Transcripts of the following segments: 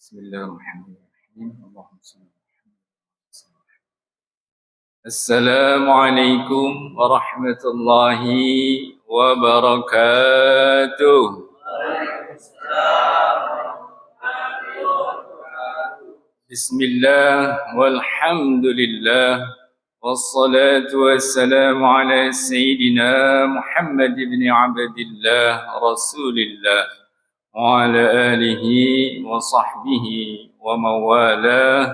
Bismillahirrahmanirrahim. Allahumma shalli ala Muhammad. Assalamualaikum warahmatullahi wabarakatuh. Bismillah walhamdulillah wassalatu wassalamu ala sayyidina Muhammad ibn Abdillah Rasulillah wa ala alihi wa sahbihi wa mawalah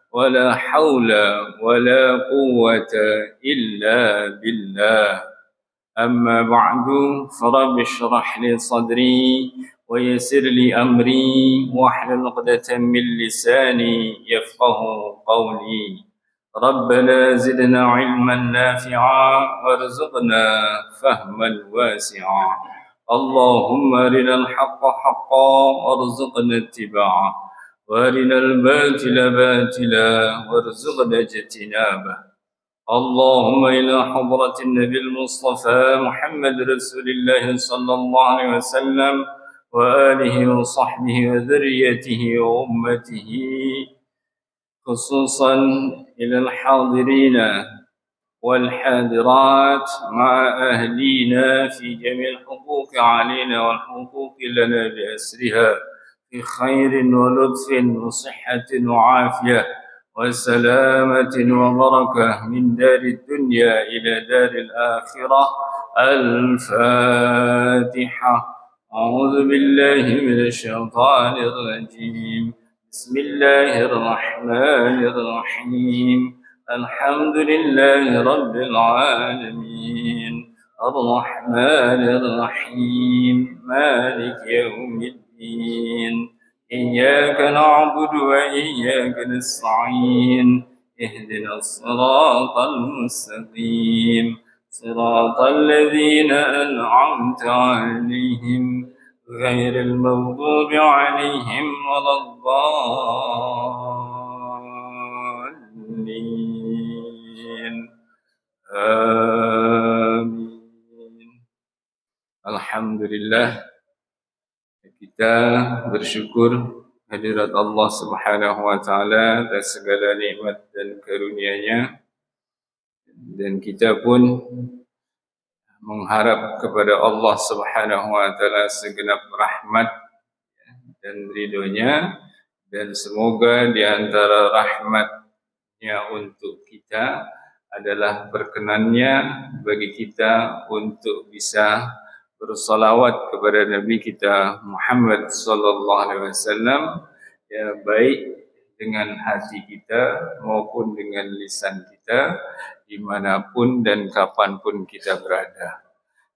wa la hawla wa la quwwata illa billah. Amma ba'du, farabbi shrah li sadri wa yassir li amri wahlul 'uqdatam min lisani yafqahu qawli. Rabbana zidna 'ilman nafi'a warzuqna fahman wasi'a. Allahumma arinal haqqa haqqan warzuqna ittiba'ah wa arinal batila batila warzuqna ijtinabah. اللهم إلى حضرة النبي المصطفى محمد رسول الله صلى الله عليه وسلم وآله وصحبه وذريته وأمته، خصوصا إلى الحاضرين والحاضرات مع أهلينا في جميع الحقوق علينا والحقوق لنا بأسرها، في خير ولطف وصحة وعافية وسلامة وبركة من دار الدنيا إلى دار الآخرة. الفاتحة. أعوذ بالله من الشيطان الرجيم. بسم الله الرحمن الرحيم. الحمد لله رب العالمين الرحمن الرحيم مالك يوم الدين. إياك نعبد وإياك نستعين. اهدنا الصراط المستقيم صراط الذين أنعمت عليهم غير المغضوب عليهم ولا الضالين. آمين. Alhamdulillah, kita bersyukur hadirat Allah Subhanahu wa taala atas segala nikmat dan karunia-Nya, dan kita pun mengharap kepada Allah Subhanahu wa taala segenap rahmat dan ridho-Nya, dan semoga di antara rahmat-Nya untuk kita adalah berkenan-Nya bagi kita untuk bisa bersalawat kepada Nabi kita Muhammad sallallahu alaihi wasallam, ya, baik dengan hati kita maupun dengan lisan kita, dimanapun dan kapanpun kita berada.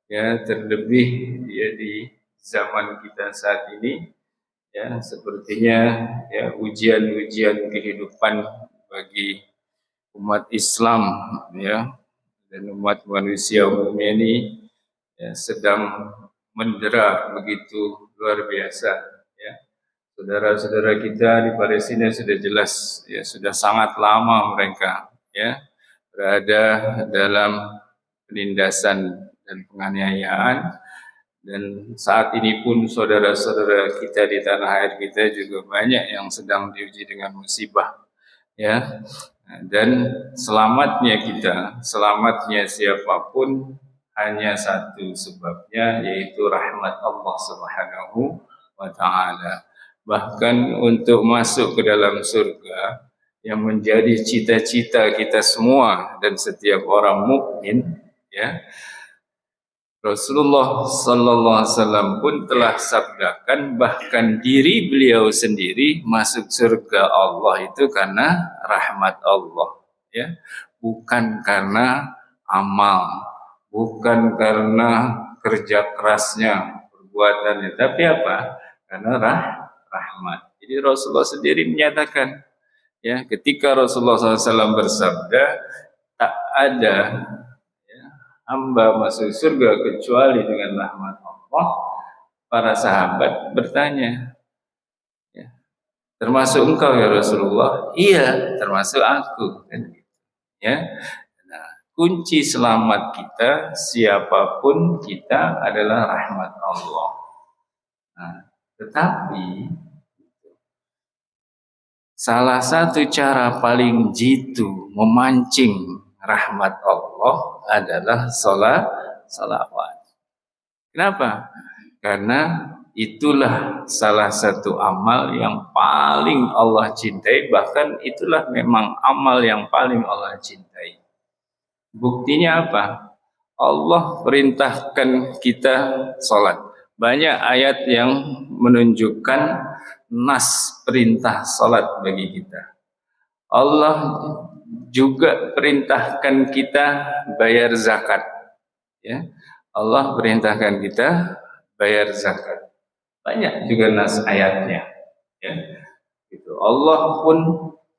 Ya, terlebih ya di zaman kita saat ini, ya, sepertinya ya ujian-ujian kehidupan bagi umat Islam, ya, dan umat manusia umumnya ini ya, sedang mendera begitu luar biasa. Ya, saudara-saudara kita di Palestina sudah jelas, ya, sudah sangat lama mereka ya berada dalam penindasan dan penganiayaan, dan saat ini pun saudara-saudara kita di tanah air kita juga banyak yang sedang diuji dengan musibah, ya. Dan selamatnya kita, selamatnya siapapun, hanya satu sebabnya, yaitu rahmat Allah Subhanahu wa taala. Bahkan untuk masuk ke dalam surga yang menjadi cita-cita kita semua dan setiap orang mukmin, ya, Rasulullah sallallahu alaihi wasallam pun telah sabdakan, bahkan diri beliau sendiri masuk surga Allah itu karena rahmat Allah, ya, bukan karena amal, bukan karena kerja kerasnya, perbuatannya, tapi apa? Karena rahmat. Jadi Rasulullah sendiri menyatakan, ya, ketika Rasulullah SAW bersabda, tak ada hamba masuk surga kecuali dengan rahmat Allah. Para sahabat bertanya, ya, termasuk engkau ya Rasulullah? Iya, termasuk aku. Ya, nah, kunci selamat kita, siapapun kita, adalah rahmat Allah. Nah, tetapi salah satu cara paling jitu memancing rahmat Allah adalah salawat. Kenapa? Karena itulah salah satu amal yang paling Allah cintai, bahkan itulah memang amal yang paling Allah cintai. Buktinya apa? Allah perintahkan kita sholat. Banyak ayat yang menunjukkan nas perintah sholat bagi kita. Allah juga perintahkan kita bayar zakat. Ya, Allah perintahkan kita bayar zakat. Banyak juga nas ayatnya. Ya, gitu. Allah pun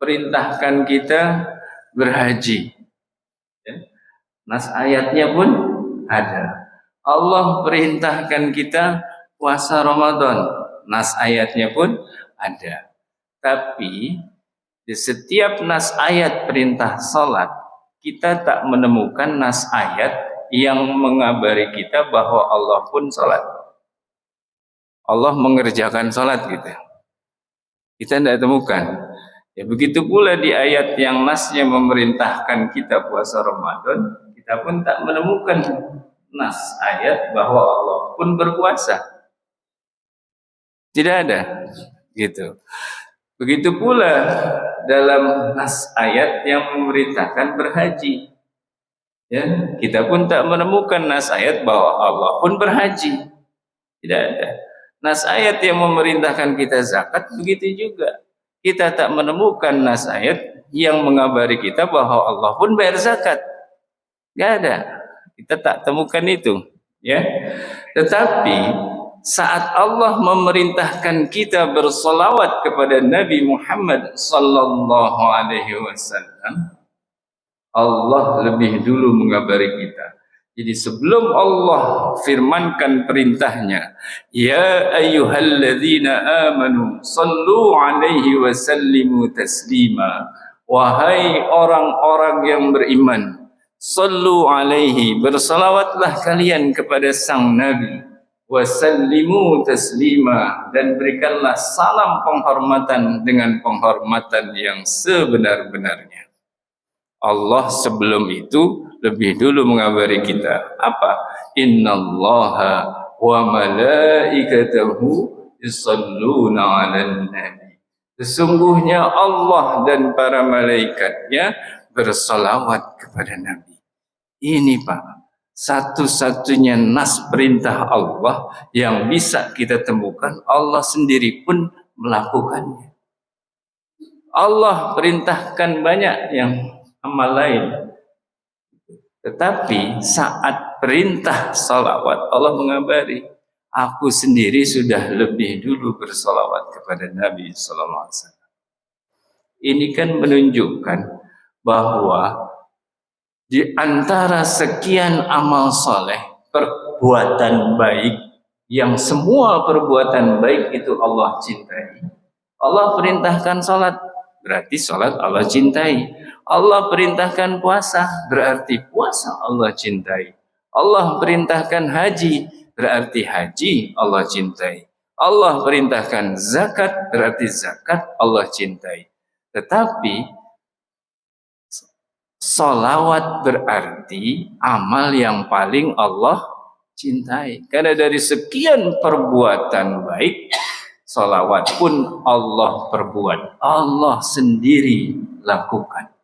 perintahkan kita berhaji. Ya, nas ayatnya pun ada. Allah perintahkan kita puasa Ramadan. Nas ayatnya pun ada. Tapi di setiap nas ayat perintah salat, kita tak menemukan nas ayat yang mengabari kita bahwa Allah pun salat. Allah mengerjakan salat gitu. Kita tidak temukan. Ya, begitu pula di ayat yang nasnya memerintahkan kita puasa Ramadan, kita pun tak menemukan nas ayat bahwa Allah pun berpuasa. Tidak ada, gitu. Begitu pula dalam nas ayat yang memerintahkan berhaji. Ya, kita pun tak menemukan nas ayat bahwa Allah pun berhaji. Tidak ada. Nas ayat yang memerintahkan kita zakat begitu juga. Kita tak menemukan nas ayat yang mengabari kita bahwa Allah pun bayar zakat. Tidak ada. Kita tak temukan itu, ya. Tetapi saat Allah memerintahkan kita bersolawat kepada Nabi Muhammad sallallahu alaihi wasallam, Allah lebih dulu mengabari kita. Jadi sebelum Allah firmankan perintahnya, ya ayyuhalladzina amanu sallu alaihi wa sallimu taslima, wahai orang-orang yang beriman, sallu alaihi, bersalawatlah kalian kepada sang Nabi, wa sallimu taslima, dan berikanlah salam penghormatan dengan penghormatan yang sebenar-benarnya. Allah sebelum itu lebih dulu mengabari kita apa? Innallaha wa malaikatahu yusalluna 'alan nabi. Sesungguhnya Allah dan para malaikatnya bersalawat kepada Nabi. Ini Pak, satu-satunya nas perintah Allah yang bisa kita temukan, Allah sendiri pun melakukannya. Allah perintahkan banyak yang amal lain, tetapi saat perintah salawat Allah mengabari, aku sendiri sudah lebih dulu bersalawat kepada Nabi sallallahu alaihi wasallam. Ini kan menunjukkan bahwa di antara sekian amal soleh, perbuatan baik, yang semua perbuatan baik itu Allah cintai. Allah perintahkan salat, berarti salat Allah cintai. Allah perintahkan puasa, berarti puasa Allah cintai. Allah perintahkan haji, berarti haji Allah cintai. Allah perintahkan zakat, berarti zakat Allah cintai. Tetapi salawat berarti amal yang paling Allah cintai. Karena dari sekian perbuatan baik, salawat pun Allah perbuat, Allah sendiri lakukan.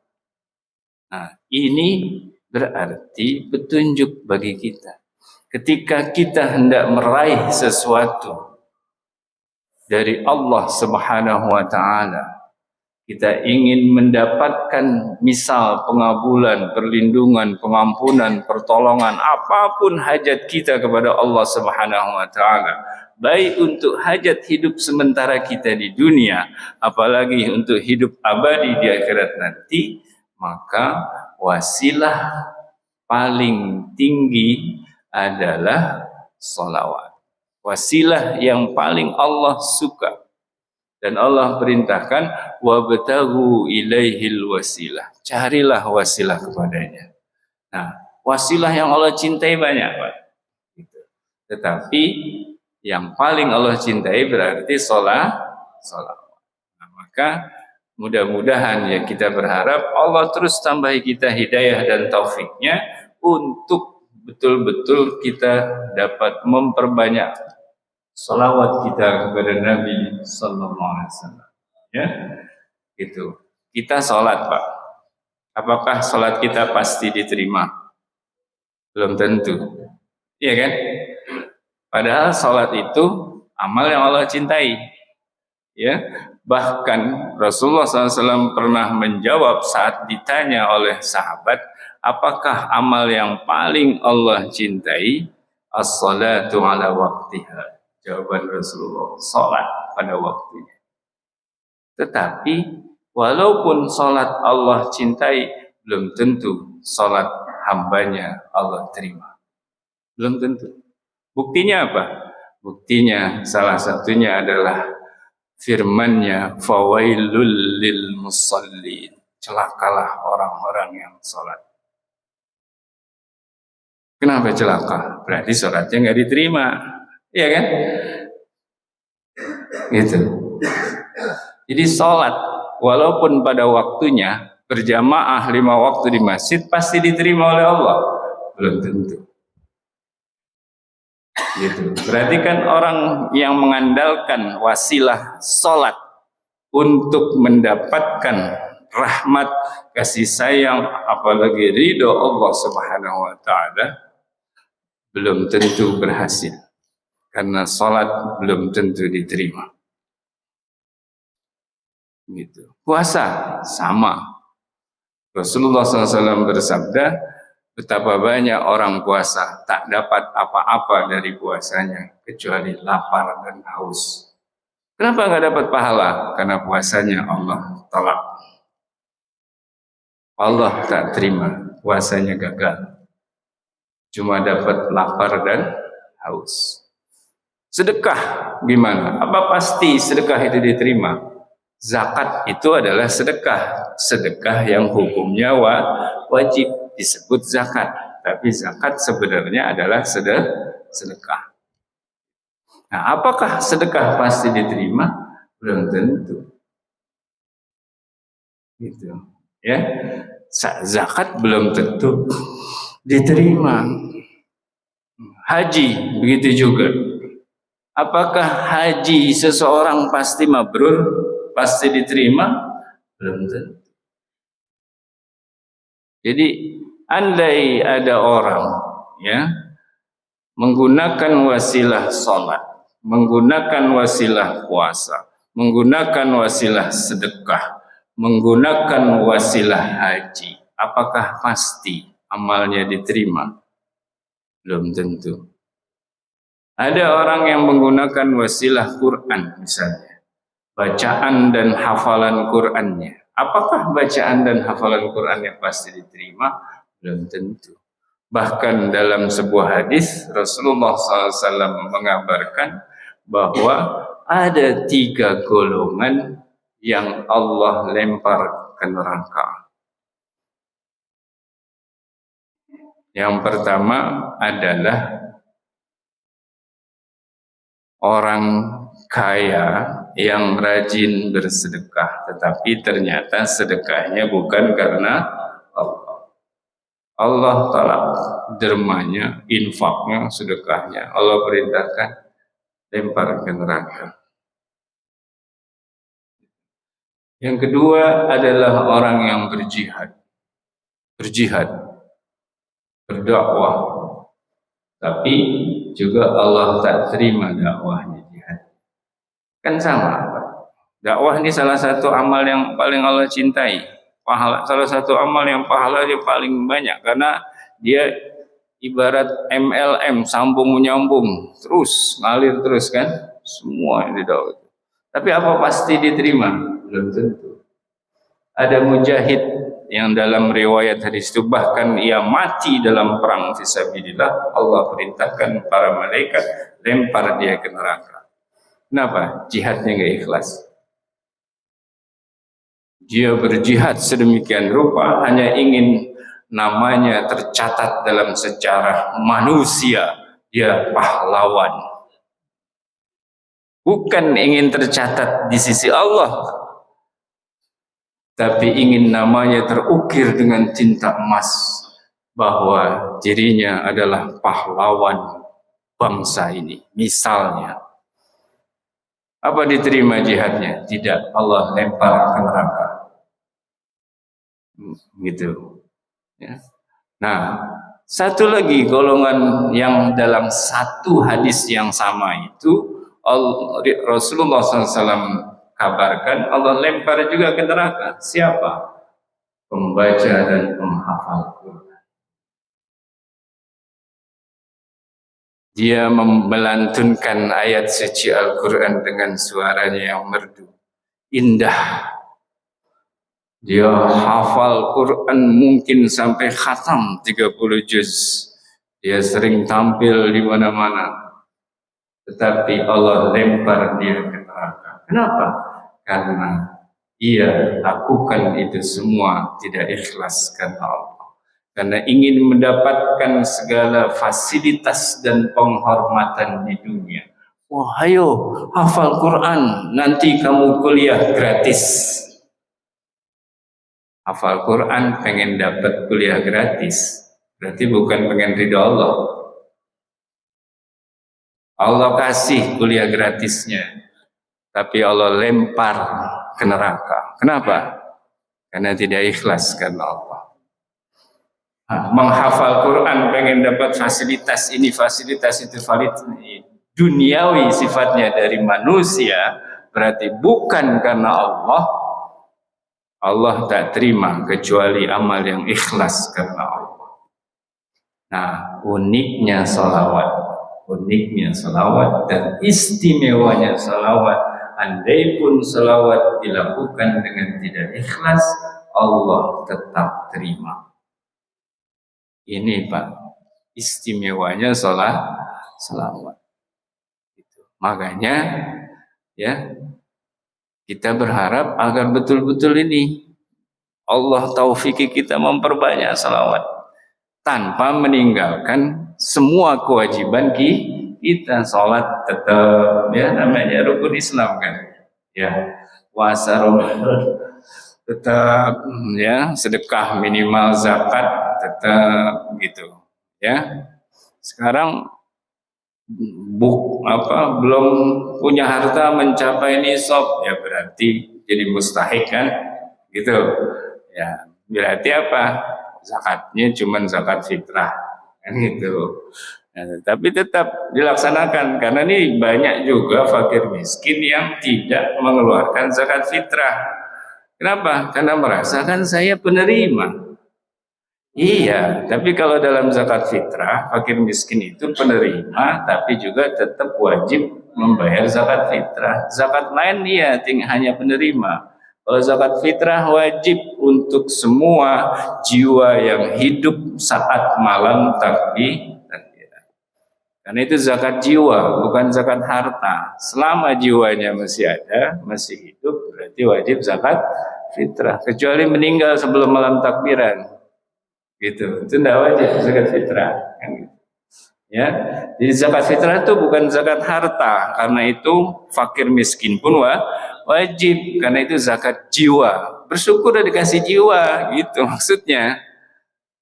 Nah, ini berarti petunjuk bagi kita. Ketika kita hendak meraih sesuatu dari Allah Subhanahu wa taala, kita ingin mendapatkan misal pengabulan, perlindungan, pengampunan, pertolongan, apapun hajat kita kepada Allah Subhanahu wa taala, baik untuk hajat hidup sementara kita di dunia, apalagi untuk hidup abadi di akhirat nanti, maka wasilah paling tinggi adalah salawat. Wasilah yang paling Allah suka. Dan Allah perintahkan wabtaghu ilaihil wasilah. Carilah wasilah kepadanya. Nah, wasilah yang Allah cintai banyak, Pak. Gitu. Tetapi yang paling Allah cintai berarti salat. Nah, maka mudah-mudahan ya kita berharap Allah terus tambahi kita hidayah dan taufiknya untuk betul-betul kita dapat memperbanyak salawat kita kepada Nabi Sallallahu Alaihi Wasallam. Ya, gitu. Kita sholat, Pak. Apakah sholat kita pasti diterima? Belum tentu. Iya kan? Padahal sholat itu amal yang Allah cintai. Ya, bahkan Rasulullah SAW pernah menjawab saat ditanya oleh sahabat, apakah amal yang paling Allah cintai? As-salatu ala waktiha. Jawaban Rasulullah, sholat pada waktunya. Tetapi walaupun sholat Allah cintai, belum tentu sholat hambanya Allah terima. Belum tentu. Buktinya apa? Buktinya salah satunya adalah firman-Nya, fawailul lil musallin. Celakalah orang-orang yang sholat. Kenapa celaka? Berarti sholatnya nggak diterima. Iya kan? Gitu. Jadi sholat walaupun pada waktunya berjamaah 5 waktu di masjid pasti diterima oleh Allah. Belum tentu. Gitu. Berarti kan orang yang mengandalkan wasilah sholat untuk mendapatkan rahmat, kasih sayang, apalagi ridho Allah Subhanahu wa Ta'ala, belum tentu berhasil. Karena sholat belum tentu diterima. Gitu. Puasa sama. Rasulullah SAW bersabda, betapa banyak orang puasa tak dapat apa-apa dari puasanya kecuali lapar dan haus. Kenapa nggak dapat pahala? Karena puasanya Allah tolak. Allah tak terima, puasanya gagal. Cuma dapat lapar dan haus. Sedekah gimana? Apa pasti sedekah itu diterima? Zakat itu adalah sedekah. Sedekah yang hukumnya wajib disebut zakat. Tapi zakat sebenarnya adalah sedekah. Nah, apakah sedekah pasti diterima? Belum tentu. Gitu. Ya. Zakat belum tentu diterima. Haji begitu juga. Apakah haji seseorang pasti mabrur, pasti diterima? Belum tentu. Jadi andai ada orang ya menggunakan wasilah sholat, menggunakan wasilah puasa, menggunakan wasilah sedekah, menggunakan wasilah haji, apakah pasti amalnya diterima? Belum tentu. Ada orang yang menggunakan wasilah Quran misalnya, bacaan dan hafalan Qurannya. Apakah bacaan dan hafalan Qurannya pasti diterima? Belum tentu. Bahkan dalam sebuah hadis Rasulullah SAW mengabarkan bahwa ada 3 golongan yang Allah lempar ke neraka. Yang pertama adalah orang kaya yang rajin bersedekah, tetapi ternyata sedekahnya bukan karena Allah. Allah tolak dermanya, infaknya, sedekahnya. Allah perintahkan lempar ke neraka. Yang kedua adalah orang yang berjihad, berdakwah, tapi juga Allah tak terima dakwahnya jihad. Kan sama. Dakwah ini salah satu amal yang paling Allah cintai. Salah satu amal yang pahalanya paling banyak karena dia ibarat MLM, sambung menyambung, terus ngalir terus kan, semua yang didakwah. Tapi apa pasti diterima? Belum tentu. Ada mujahid yang dalam riwayat hadis itu bahkan ia mati dalam perang fisabilillah, Allah perintahkan para malaikat lempar dia ke neraka. Kenapa? Jihadnya nggak ikhlas. Dia berjihad sedemikian rupa hanya ingin namanya tercatat dalam sejarah manusia, dia pahlawan. Bukan ingin tercatat di sisi Allah. tapi ingin namanya terukir dengan tinta emas bahwa dirinya adalah pahlawan bangsa ini. Misalnya, apa diterima jihadnya? Tidak, Allah lempar ke neraka. Gitu. Ya. Nah, satu lagi golongan yang dalam satu hadis yang sama itu Rasulullah SAW kabarkan Allah lempar juga ke neraka. Siapa? Pembaca dan penghafal Quran. Dia melantunkan ayat suci Al-Quran dengan suaranya yang merdu, indah. Dia hafal Quran mungkin sampai khatam 30 juz. Dia sering tampil di mana-mana. Tetapi Allah lempar dia ke neraka. Kenapa? Karena ia lakukan itu semua tidak ikhlas karena Allah. Karena ingin mendapatkan segala fasilitas dan penghormatan di dunia. Wah, ayo hafal Quran, nanti kamu kuliah gratis. Hafal Quran pengen dapat kuliah gratis, berarti bukan pengen ridho Allah. Allah kasih kuliah gratisnya, tapi Allah lempar ke neraka. Kenapa? Karena tidak ikhlas karena Allah. Menghafal Quran pengen dapat fasilitas ini, fasilitas itu, duniawi sifatnya dari manusia, berarti bukan karena Allah. Allah tak terima kecuali amal yang ikhlas karena Allah. Nah, uniknya salawat dan istimewanya salawat, andai pun salawat dilakukan dengan tidak ikhlas, Allah tetap terima. Ini Pak, istimewanya salawat. Makanya ya, kita berharap agar betul-betul ini Allah taufiki kita memperbanyak salawat tanpa meninggalkan semua kewajiban kita. Salat tetap, ya namanya rukun Islam kan, ya puasa Ramadan tetap, ya sedekah minimal, zakat tetap gitu, ya. Sekarang belum punya harta mencapai nisab, ya berarti jadi mustahik kan, gitu. Ya berarti apa? Zakatnya cuma zakat fitrah, kan gitu. Nah, tapi tetap dilaksanakan karena ini banyak juga fakir miskin yang tidak mengeluarkan zakat fitrah. Kenapa? Karena merasakan saya penerima. Iya, tapi kalau dalam zakat fitrah, fakir miskin itu penerima, tapi juga tetap wajib membayar zakat fitrah. Zakat lain iya, hanya penerima. Kalau zakat fitrah wajib untuk semua jiwa yang hidup saat malam takbiran. Karena itu zakat jiwa, bukan zakat harta. Selama jiwanya masih ada, masih hidup, berarti wajib zakat fitrah. Kecuali meninggal sebelum malam takbiran. Gitu, itu tidak wajib zakat fitrah, kan gitu. Ya, jadi zakat fitrah itu bukan zakat harta, karena itu fakir miskin pun wajib, karena itu zakat jiwa. Bersyukur udah dikasih jiwa, gitu maksudnya.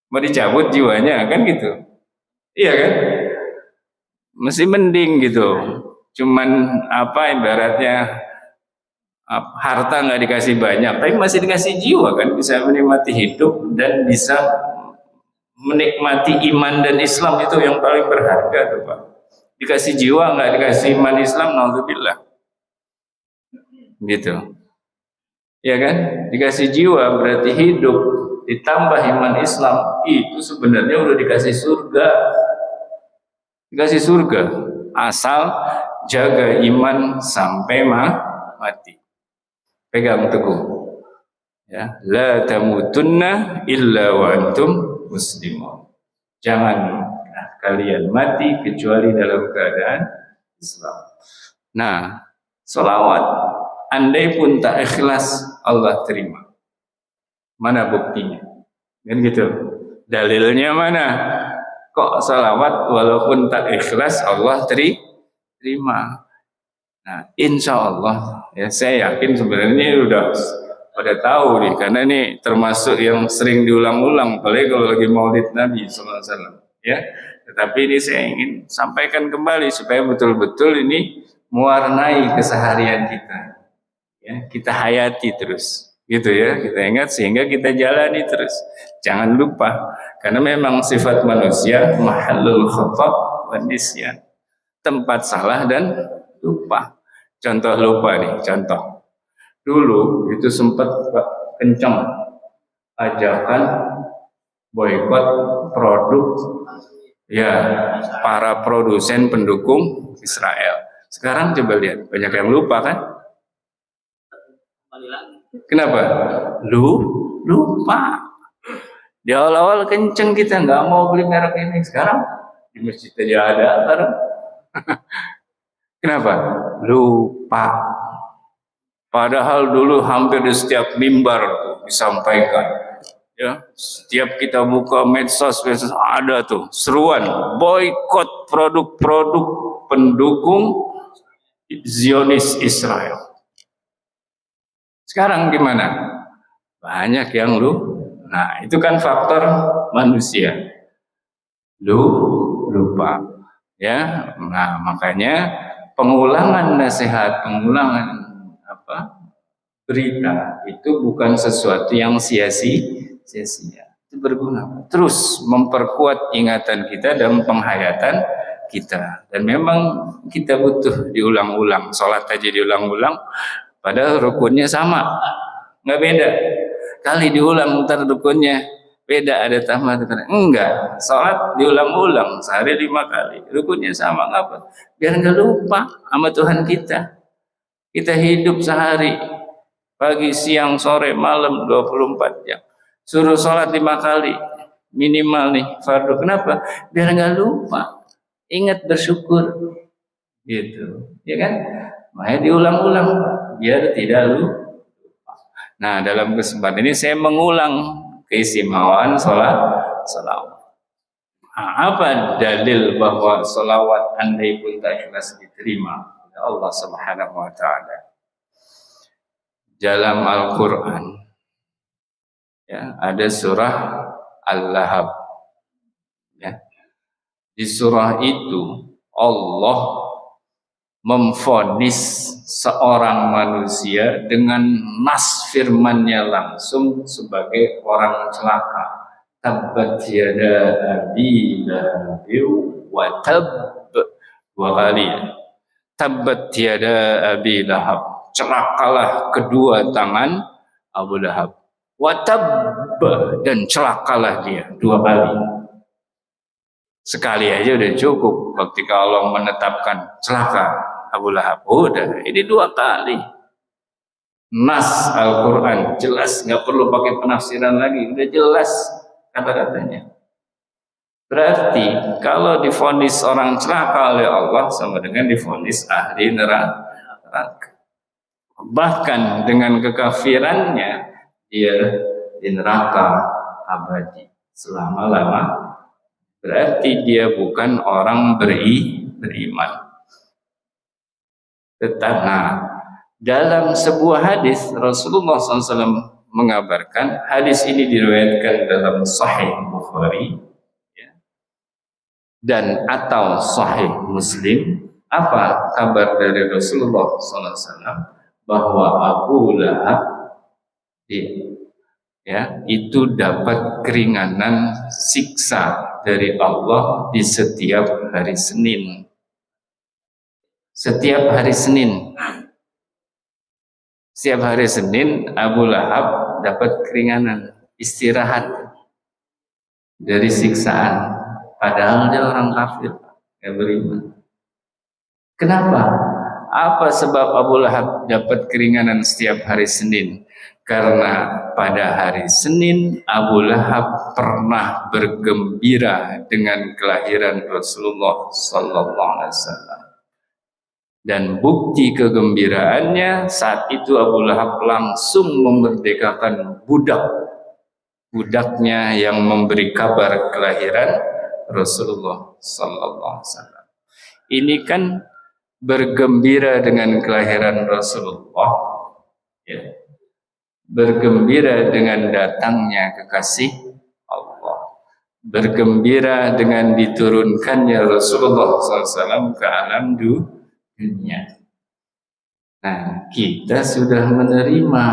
Mau dicabut jiwanya, kan gitu. Iya kan? Masih mending gitu. Cuman ibaratnya harta nggak dikasih banyak, tapi masih dikasih jiwa kan, bisa menikmati hidup dan bisa menikmati iman dan Islam, itu yang paling berharga tuh Pak. Dikasih jiwa nggak dikasih iman Islam, naudzubillah. Gitu. Ya kan? Dikasih jiwa berarti hidup, ditambah iman Islam, itu sebenarnya udah dikasih surga. Dikasih surga asal jaga iman sampai mati. Pegang teguh. Ya, la tamutunna illa wa antum muslimun. Jangan kalian mati kecuali dalam keadaan Islam. Nah, salawat andai pun tak ikhlas Allah terima. Mana buktinya? Kan gitu. Dalilnya mana? Kok salawat walaupun tak ikhlas Allah terima? Nah, insya Allah ya, saya yakin sebenarnya udah pada tahu nih, karena ini termasuk yang sering diulang-ulang, apalagi kalau lagi Maulid Nabi SAW. Ya, tetapi ini saya ingin sampaikan kembali supaya betul-betul ini mewarnai keseharian kita. Ya, kita hayati terus, gitu ya. Kita ingat sehingga kita jalani terus. Jangan lupa, karena memang sifat manusia mahallul khata' wan nisyan, tempat salah dan lupa. Contoh lupa nih, contoh. Dulu itu sempat kencang ajakan boikot produk ya para produsen pendukung Israel. Sekarang coba lihat, banyak yang lupa kan? Kenapa? Lupa. Di awal-awal kenceng kita nggak mau beli merek ini, sekarang di masjid aja ada sekarang. Kenapa? Lupa. Padahal dulu hampir di setiap mimbar disampaikan, ya, setiap kita buka medsos ada tuh seruan boikot produk-produk pendukung Zionis Israel. Sekarang gimana? Banyak yang nah itu kan faktor manusia, lupa, ya. Nah makanya pengulangan nasihat, pengulangan berita itu bukan sesuatu yang sia-sia, itu berguna, terus memperkuat ingatan kita dan penghayatan kita. Dan memang kita butuh diulang-ulang, sholat aja diulang-ulang, padahal rukunnya sama, nggak beda. Kali diulang ntar rukunnya beda, ada tambahan, enggak. Sholat diulang-ulang sehari 5 kali, rukunnya sama, ngapa? Biar nggak lupa sama Tuhan kita. Kita hidup sehari, pagi, siang, sore, malam 24 jam. Suruh sholat 5 kali minimal nih fardu. Kenapa? Biar nggak lupa. Ingat bersyukur. Gitu. Ya kan? Makanya diulang-ulang biar tidak lupa. Nah, dalam kesempatan ini saya mengulang keistimewaan salawat. Nah, apa dalil bahwa salawat andai pun tak ikhlas diterima oleh Allah Subhanahu wa taala? Dalam Al-Quran ya, ada surah Al-Lahab ya. Di surah itu Allah memvonis seorang manusia dengan nas firman-Nya langsung sebagai orang celaka. Tabbat yada abi lahabi wa tab, 2 kali ya. Tabbat yada abi lahab, celakalah kedua tangan Abu Lahab. Watab, dan celakalah dia 2 kali. Sekali aja udah cukup ketika Allah menetapkan celaka Abu Lahab. Udah, ini 2 kali. Nas Al-Quran jelas, nggak perlu pakai penafsiran lagi, udah jelas kata-katanya. Berarti kalau divonis orang celaka oleh Allah sama dengan divonis ahli neraka. Bahkan dengan kekafirannya dia di neraka abadi selama-lama. Berarti dia bukan orang beriman. Nah, dalam sebuah hadis Rasulullah SAW mengabarkan, hadis ini diriwayatkan dalam Sahih Bukhari dan atau Sahih Muslim. Apa kabar dari Rasulullah SAW? Bahwa Abu Lahab itu dapat keringanan siksa dari Allah di setiap hari Senin. Setiap hari Senin Abu Lahab dapat keringanan, istirahat dari siksaan. Padahal dia orang kafir, nggak beriman. Kenapa? Apa sebab Abu Lahab dapat keringanan setiap hari Senin? Karena pada hari Senin Abu Lahab pernah bergembira dengan kelahiran Rasulullah Sallallahu Alaihi Wasallam. Dan bukti kegembiraannya saat itu Abu Lahab langsung memerdekakan budaknya yang memberi kabar kelahiran Rasulullah Sallallahu Alaihi Wasallam. Ini kan bergembira dengan kelahiran Rasulullah, ya. bergembira dengan datangnya kekasih Allah, bergembira dengan diturunkannya Rasulullah SAW ke alam dunia. Nah, kita sudah menerima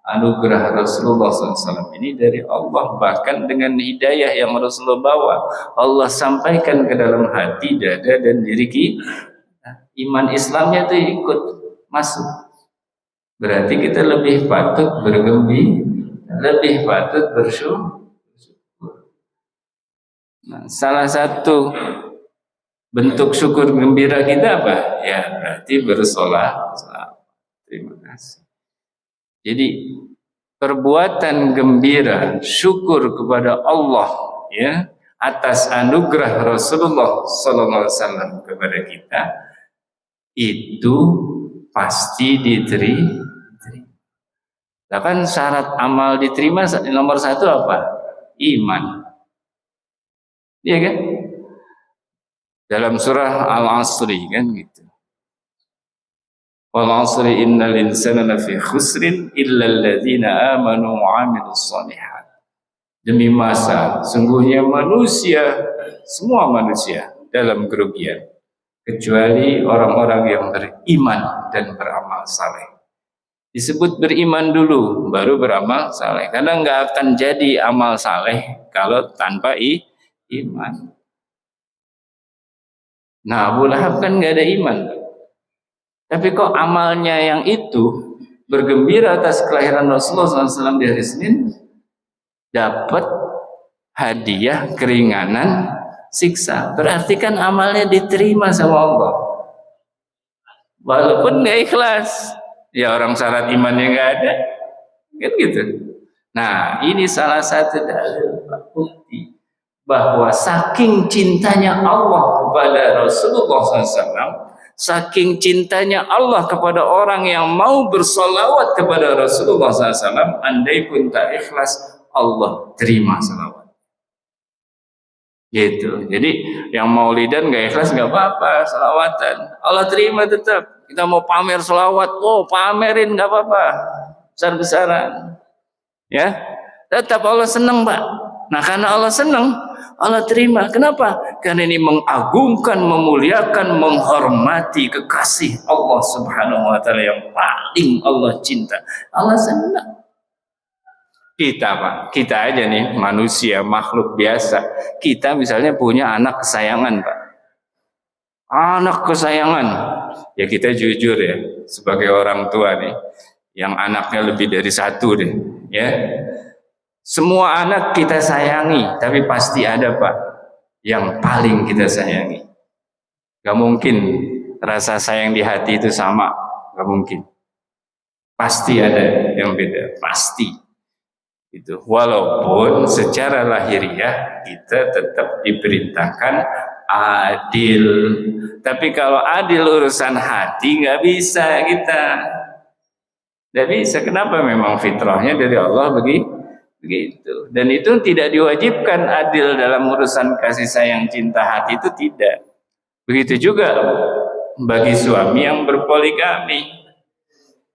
anugerah Rasulullah SAW ini dari Allah, bahkan dengan hidayah yang Rasulullah bawa, Allah sampaikan ke dalam hati, dada, dan diri kita. Iman Islamnya itu ikut masuk. Berarti kita lebih patut bergembira, lebih patut bersyukur. Nah, salah satu bentuk syukur gembira kita apa? Ya berarti bersolat. Terima kasih. Jadi perbuatan gembira, syukur kepada Allah ya atas anugerah Rasulullah SAW kepada kita itu pasti diterima. Nah, kan syarat amal diterima nomor satu apa? Iman. Iya kan? Dalam surah Al-Asri kan gitu. Wal 'asri innal insana lafi khusrin illa alladzina amanu wa 'amilus shalihat. Demi masa, sungguhnya manusia, semua manusia dalam kerugian kecuali orang-orang yang beriman dan beramal saleh. Disebut beriman dulu baru beramal saleh, karena nggak akan jadi amal saleh kalau tanpa iman. Nah, Abu Lahab kan nggak ada iman, tapi kok amalnya yang itu bergembira atas kelahiran Rasulullah SAW di hari Senin, dapat hadiah keringanan siksa. Berarti kan amalnya diterima sama Allah, walaupun nggak ikhlas. Ya orang syarat imannya nggak ada, kan gitu. Nah, ini salah satu dalil bukti bahwa saking cintanya Allah kepada Rasulullah SAW, saking cintanya Allah kepada orang yang mau bersolawat kepada Rasulullah SAW, andai pun tak ikhlas, Allah terima salawat. Gitu. Jadi yang maulidan gak ikhlas gak apa-apa, salawatan Allah terima tetap. Kita mau pamer salawat, oh pamerin gak apa-apa, besar-besaran, ya tetap Allah senang, Pak. Nah karena Allah senang, Allah terima. Kenapa? Karena ini mengagungkan, memuliakan, menghormati kekasih Allah Subhanahu wa taala yang paling Allah cinta. Allah senang. Kita Pak, kita aja nih manusia, makhluk biasa. Kita misalnya punya anak kesayangan, Pak. Anak kesayangan. Ya kita jujur ya, sebagai orang tua nih, yang anaknya lebih dari satu deh, ya. Semua anak kita sayangi, tapi pasti ada Pak yang paling kita sayangi. Gak mungkin rasa sayang di hati itu sama, gak mungkin. Pasti ada yang beda, pasti. Itu. Walaupun secara lahiriah kita tetap diperintahkan adil. Tapi kalau adil urusan hati gak bisa kita. Gak bisa, kenapa? Memang fitrahnya dari Allah begitu. Dan itu tidak diwajibkan adil dalam urusan kasih sayang cinta hati, itu tidak. Begitu juga bagi suami yang berpoligami,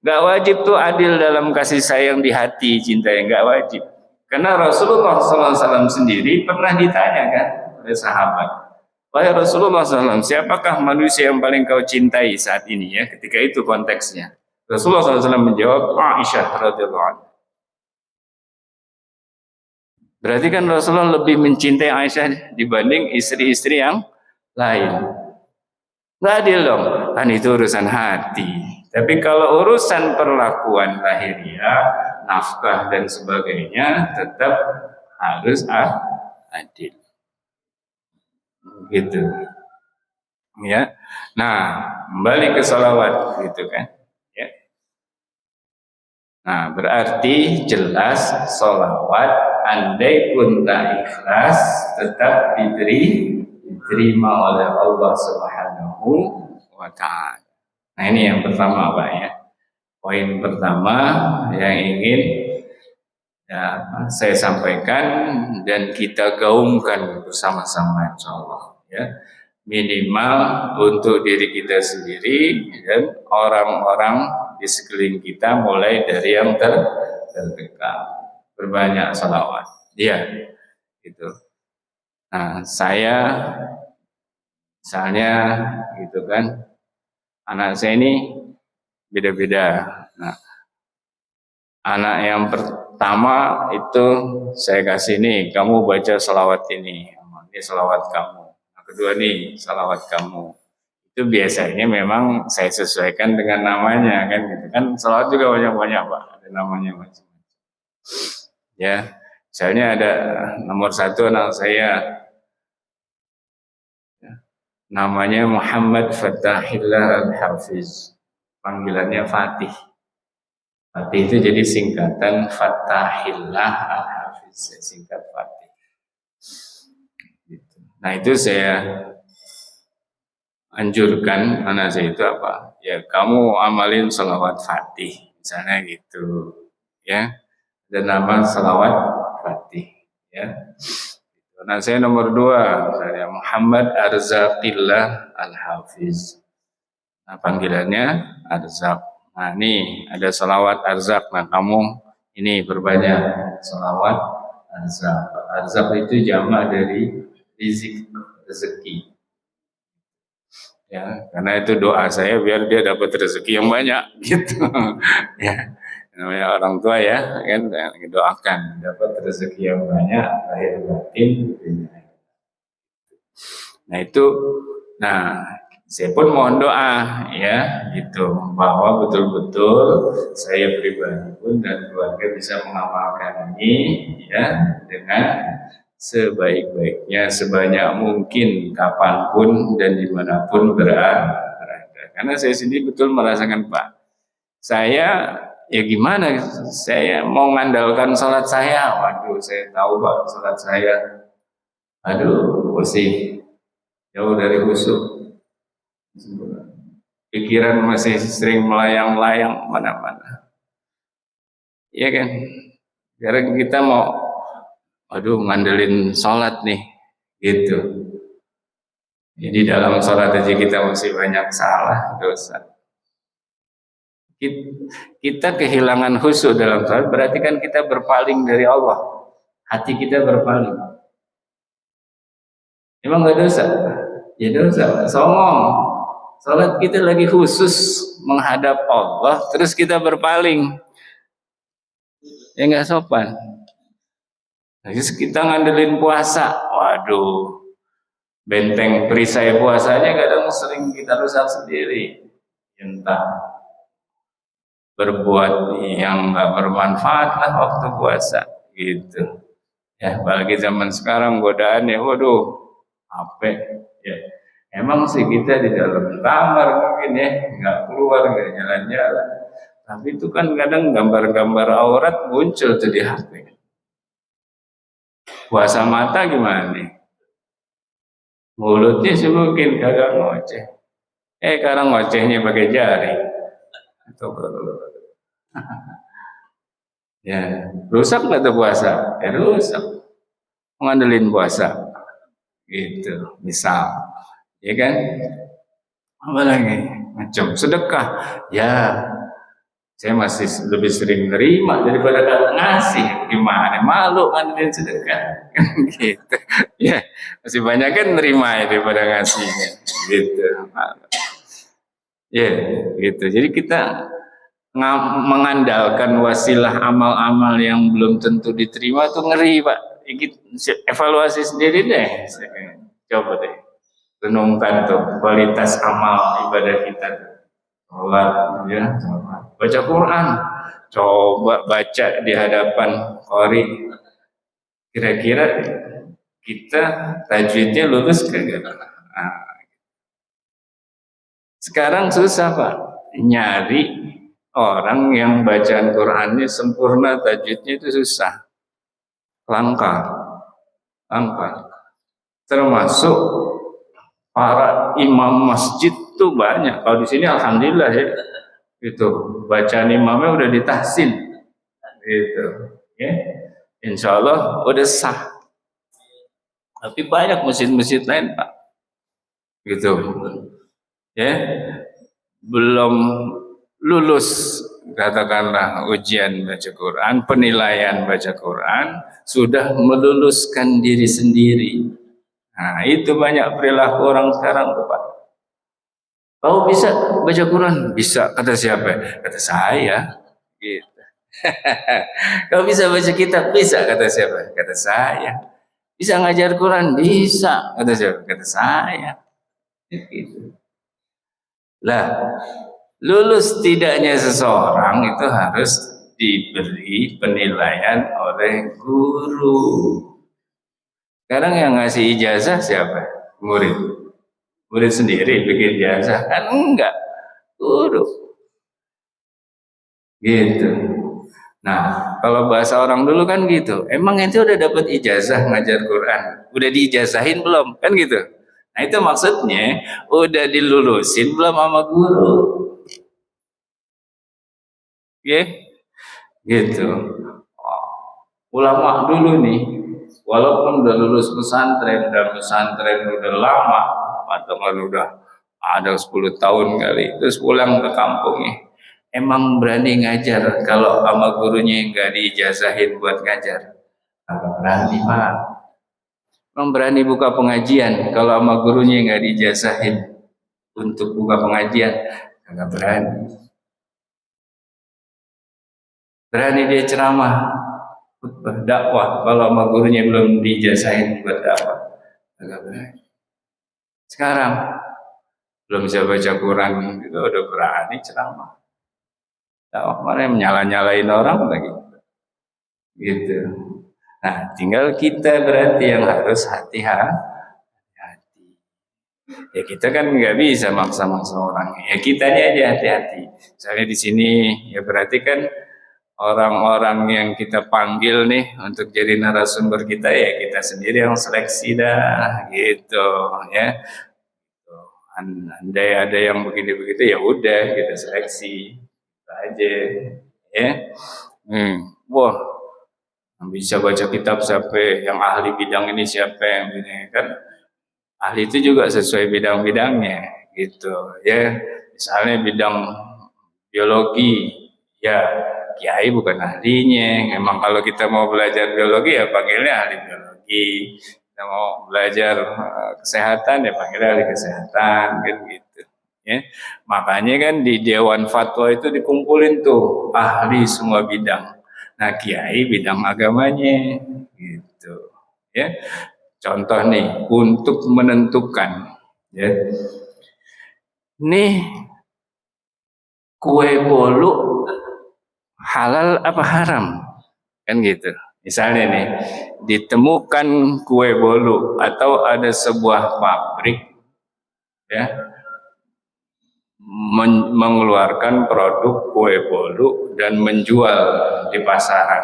gak wajib tuh adil dalam kasih sayang di hati cinta, yang gak wajib. Karena Rasulullah SAW sendiri pernah ditanyakan oleh sahabat, wahai Rasulullah SAW, siapakah manusia yang paling kau cintai saat ini, ya ketika itu konteksnya. Rasulullah SAW menjawab, Aisyah radhiyallahu anha. Berarti kan Rasulullah lebih mencintai Aisyah dibanding istri-istri yang lain. Nggak adil dong, kan itu urusan hati. Tapi kalau urusan perlakuan lahiriah, nafkah dan sebagainya, tetap harus adil. Gitu. Ya. Nah, kembali ke sholawat, gitu kan. Ya. Nah, berarti jelas sholawat andai pun tak ikhlas tetap diterima oleh Allah Subhanahu wa ta'ala. Nah ini yang pertama Pak ya. Poin pertama yang ingin ya, saya sampaikan dan kita gaungkan bersama-sama insyaallah ya. Minimal untuk diri kita sendiri dan orang-orang di sekeliling kita, mulai dari yang terdekat. Berbanyak salawat. Dia gitu. Nah, saya misalnya gitu kan, anak saya ini beda-beda. Nah, anak yang pertama itu saya kasih nih, kamu baca salawat ini salawat kamu. Yang kedua nih, salawat kamu. Itu biasanya memang saya sesuaikan dengan namanya kan gitu kan. Salawat juga banyak-banyak Pak, ada namanya macam-macam. Ya, misalnya ada nomor 1 anak saya, namanya Muhammad Fatahillah Al-Hafiz, panggilannya Fatih. Fatih itu jadi singkatan Fatahillah Al-Hafiz, singkat Fatih. Nah itu saya anjurkan anak saya itu apa? Ya kamu amalin salawat Fatih, misalnya gitu, ya. Dan nama salawat Fatih, ya. Nah saya nomor 2, misalnya Muhammad Arzaqillah Al-Hafiz. Nah panggilannya Arzaq. Nah ini ada salawat Arzaq. Nah kamu ini berbanyak salawat Arzaq. Arzaq itu jamak dari rezeki. Ya, karena itu doa saya biar dia dapat rezeki yang banyak gitu. Ya, namanya orang tua ya, kan doakan dapat rezeki yang banyak lahir batin. Nah itu, nah saya pun mohon doa ya gitu bahwa betul-betul saya pribadi pun dan keluarga bisa mengamalkan ini ya dengan sebaik-baiknya, sebanyak mungkin, kapanpun dan dimanapun berada. Karena saya sendiri betul merasakan Pak, saya ya gimana, saya mau mengandalkan sholat saya, waduh saya tahu Pak, sholat saya, aduh masih jauh dari khusyuk, pikiran masih sering melayang-layang mana-mana, ya kan? Sekarang kita mau aduh ngandelin sholat nih gitu. Jadi dalam sholat aja kita masih banyak salah, dosa. Kita kehilangan khusyuk dalam sholat, berarti kan kita berpaling dari Allah. Hati kita berpaling. Emang gak dosa? Ya dosa, songong. Sholat kita lagi khusus menghadap Allah, terus kita berpaling. Ya gak sopan. Kita ngandelin puasa, waduh, benteng perisai puasanya kadang sering kita rusak sendiri, entah berbuat yang nggak bermanfaat lah waktu puasa, gitu. Ya, apalagi zaman sekarang godaannya, waduh, HP, ya. Emang sih kita di dalam kamar mungkin ya, nggak keluar, nggak jalan-jalan, tapi itu kan kadang gambar-gambar aurat muncul tuh di HP. Puasa mata gimana nih? Mulutnya sih mungkin kagak ngoceh. Sekarang ngocehnya pakai jari. Ya, rusak nggak tuh puasa? Rusak. Mengandelin puasa. Gitu, misal. Ya kan? Apa lagi? Macam sedekah. Ya, saya masih lebih sering nerima daripada ngasih. Gimana? Malu ngandelin sedekah. Gitu. Ya, masih banyak kan nerima ya daripada ngasihnya. Gitu. Ya, gitu. Jadi kita mengandalkan wasilah amal-amal yang belum tentu diterima tuh ngeri, Pak. Evaluasi sendiri deh. Coba deh. Renungkan tuh kualitas amal ibadah kita. Sholat, ya, baca Quran, coba baca di hadapan qari, kira-kira kita tajwidnya lulus kagak? Nah, sekarang susah Pak, nyari orang yang bacaan Qurannya sempurna, tajwidnya itu susah, langka, termasuk para imam masjid tuh banyak. Kalau di sini alhamdulillah ya, itu bacaan imamnya udah ditahsin, gitu, ya. Insya Allah udah sah. Tapi banyak masjid-masjid lain Pak, gitu, ya, belum lulus, katakanlah ujian baca Quran, penilaian baca Quran, sudah meluluskan diri sendiri. Nah, itu banyak perilaku orang sekarang tuh Pak. Kau bisa baca Quran? Bisa. Kata siapa? Kata saya. Gitu. Kau bisa baca kitab? Bisa. Kata siapa? Kata saya. Bisa ngajar Quran? Bisa. Kata siapa? Kata saya. Gitu. Lah, lulus tidaknya seseorang itu harus diberi penilaian oleh guru. Sekarang yang ngasih ijazah siapa? Murid. Murid sendiri bikin ijazah kan enggak, guru. Gitu. Nah, kalau bahasa orang dulu kan gitu. Emang ente udah dapat ijazah ngajar Quran? Udah diijazahin belum? Kan gitu. Nah, itu maksudnya udah dilulusin belum sama guru? Ya, gitu. Ulama dulu nih, walaupun udah lulus pesantren dan pesantren udah lama, atau kan udah ada 10 tahun kali, terus pulang ke kampungnya, emang berani ngajar kalau sama gurunya nggak diijazahin buat ngajar? Agak berani Pak. Emang berani buka pengajian kalau sama gurunya nggak diijazahin untuk buka pengajian? Agak berani. Berani dia ceramah, berdakwah kalau sama gurunya belum diijazahin buat dakwah? Agak berani. Sekarang belum bisa baca Quran itu udah berani ceramah. Dakwah mana menyala-nyalain orang lagi. Gitu. Nah, tinggal kita berarti yang harus hati-hati. Ya kita kan nggak bisa maksa-maksa orang. Ya kitanya aja hati-hati. Misalnya di sini, ya berarti kan orang-orang yang kita panggil nih untuk jadi narasumber kita, ya kita sendiri yang seleksi dah, gitu ya. Andai ada yang begini-begitu, ya udah kita seleksi kita aja, ya. Wah, bisa baca kitab sampai yang ahli bidang ini siapa yang ini kan, ahli itu juga sesuai bidang-bidangnya, gitu ya. Misalnya bidang biologi, ya kiai bukan ahlinya. Emang kalau kita mau belajar biologi ya panggilnya ahli biologi. Kita mau belajar kesehatan ya panggilnya ahli kesehatan, kan gitu. Ya, makanya kan di Dewan Fatwa itu dikumpulin tuh ahli semua bidang. Nah, kiai bidang agamanya, gitu. Ya, contoh nih untuk menentukan, ya, nih kue bolu halal apa haram, kan gitu. Misalnya nih ditemukan kue bolu atau ada sebuah pabrik ya mengeluarkan produk kue bolu dan menjual di pasaran,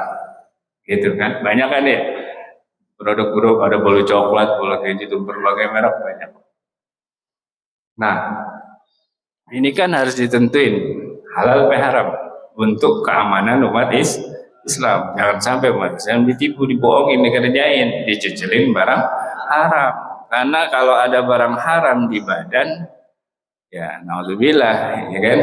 gitu kan, banyak kan ya produk-produk, ada bolu coklat, bolu keju, itu berbagai merek banyak. Nah, ini kan harus ditentuin halal apa haram untuk keamanan umat Islam. Jangan sampai umat Islam ditipu, dibohongin, dikerjain, dicucelin barang haram. Karena kalau ada barang haram di badan, ya naudzubillah, ya kan,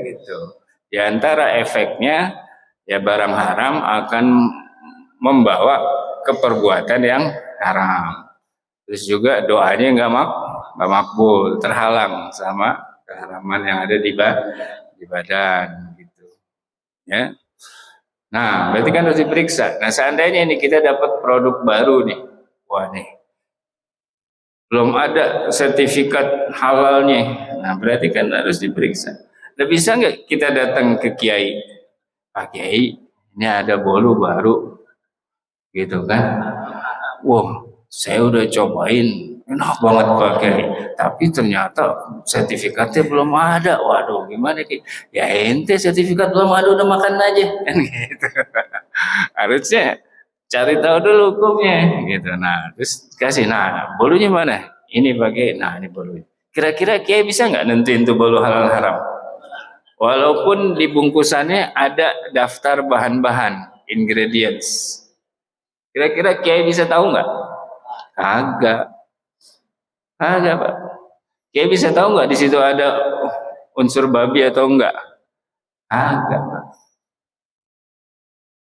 gitu. Di antara efeknya, ya barang haram akan membawa keperbuatan yang haram. Terus juga doanya nggak makbul, terhalang sama keharaman yang ada di badan, gitu. Ya. Nah, berarti kan harus diperiksa. Nah, seandainya ini kita dapat produk baru nih, wah nih, belum ada sertifikat halalnya. Nah, berarti kan harus diperiksa. Nah, bisa nggak kita datang ke kiai, Pak Kiai, ini ada bolu baru, gitu kan? Wah, saya udah cobain, enak banget Pak Kiai. Tapi ternyata sertifikatnya belum ada. Waduh, gimana Ki? Ya ente sertifikat belum ada, udah makan aja, kan gitu. Harusnya cari tahu dulu hukumnya, gitu. Nah, terus kasih, nah bolunya mana? Ini pakai, nah ini bolunya. Kira-kira Kiai bisa nggak nentuin tuh bolu halal haram? Walaupun di bungkusannya ada daftar bahan-bahan, ingredients. Kira-kira Kiai bisa tahu nggak? Agak, agak Pak. Kiai bisa tahu nggak di situ ada unsur babi atau enggak? Agak Pak.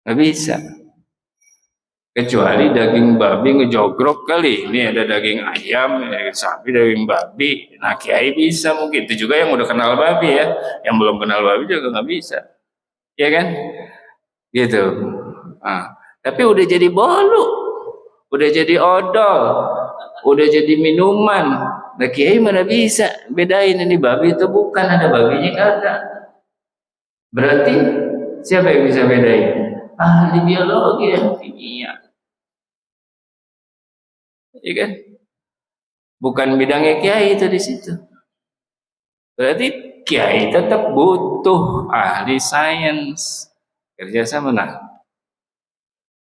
nggak bisa. Kecuali daging babi ngejogrok kali, ini ada daging ayam, daging sapi, daging babi. Nah kiai bisa mungkin, itu juga yang udah kenal babi ya, yang belum kenal babi juga nggak bisa, ya kan? Gitu. Nah, tapi udah jadi bolu, udah jadi odol, udah jadi minuman. Nah kiai mana bisa bedain ini babi itu bukan, ada babinya kagak. Berarti siapa yang bisa bedain? Ahli biologi, ahli kimia, ya kan? Bukan bidangnya kiai itu di situ. Berarti kiai tetap butuh ahli sains kerjasama. Nah,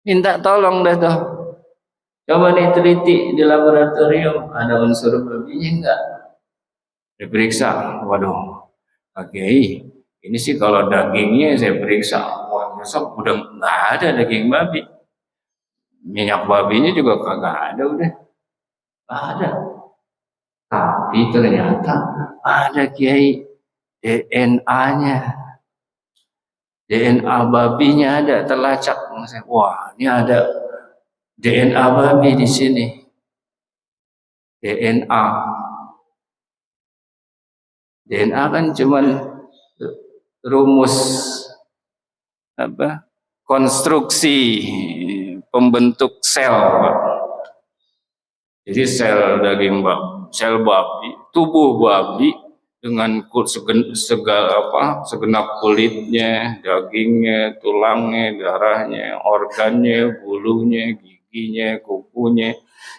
minta tolong dah tuh. Coba nih teliti di laboratorium, ada unsur babinya enggak? Diperiksa. Waduh, oke. Ini sih kalau dagingnya saya periksa, wah besok udah nggak ada daging babi. Minyak babinya juga kagak ada udah. Nggak ada. Tapi ternyata ada kiai DNA-nya. DNA babinya ada terlacak. Wah, ini ada DNA babi di sini. DNA. DNA kan cuman rumus apa? Konstruksi pembentuk sel. Jadi sel daging babi, sel babi, tubuh babi dengan segenap kulitnya, dagingnya, tulangnya, darahnya, organnya, bulunya, giginya, kukunya,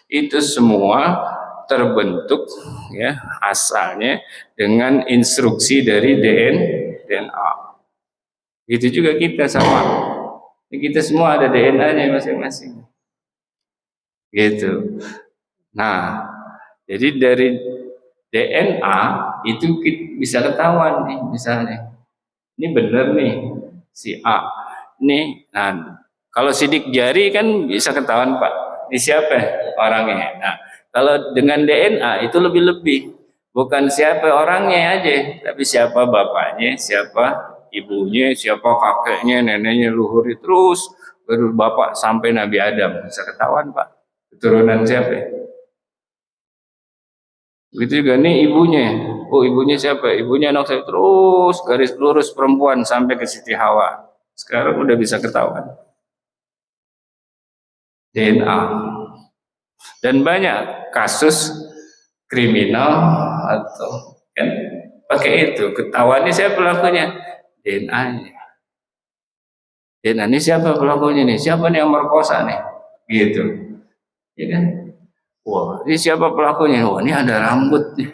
itu semua terbentuk ya asalnya dengan instruksi dari DNA. Itu juga kita sama. Kita semua ada DNA-nya masing-masing. Gitu. Nah, jadi dari DNA itu bisa ketahuan nih misalnya. Ini benar nih si A. Nih, nah kalau sidik jari kan bisa ketahuan Pak. Ini siapa orangnya? Nah, kalau dengan DNA itu lebih-lebih. Bukan siapa orangnya aja, tapi siapa bapaknya, siapa ibunya, siapa kakeknya, neneknya, luhur terus baru bapak sampai Nabi Adam bisa ketahuan Pak. Keturunan siapa? Begitu juga nih ibunya. Oh ibunya siapa? Ibunya anak saya terus garis lurus perempuan sampai ke Siti Hawa. Sekarang udah bisa ketahuan. DNA. Dan banyak kasus kriminal atau kan pakai itu. Ketahuannya siapa pelakunya? DNA-nya. DNA ini siapa pelakunya nih? Siapa nih yang merkosa nih? Gitu. Ya kan? Wah, ini siapa pelakunya? Wah, ini ada rambut nih.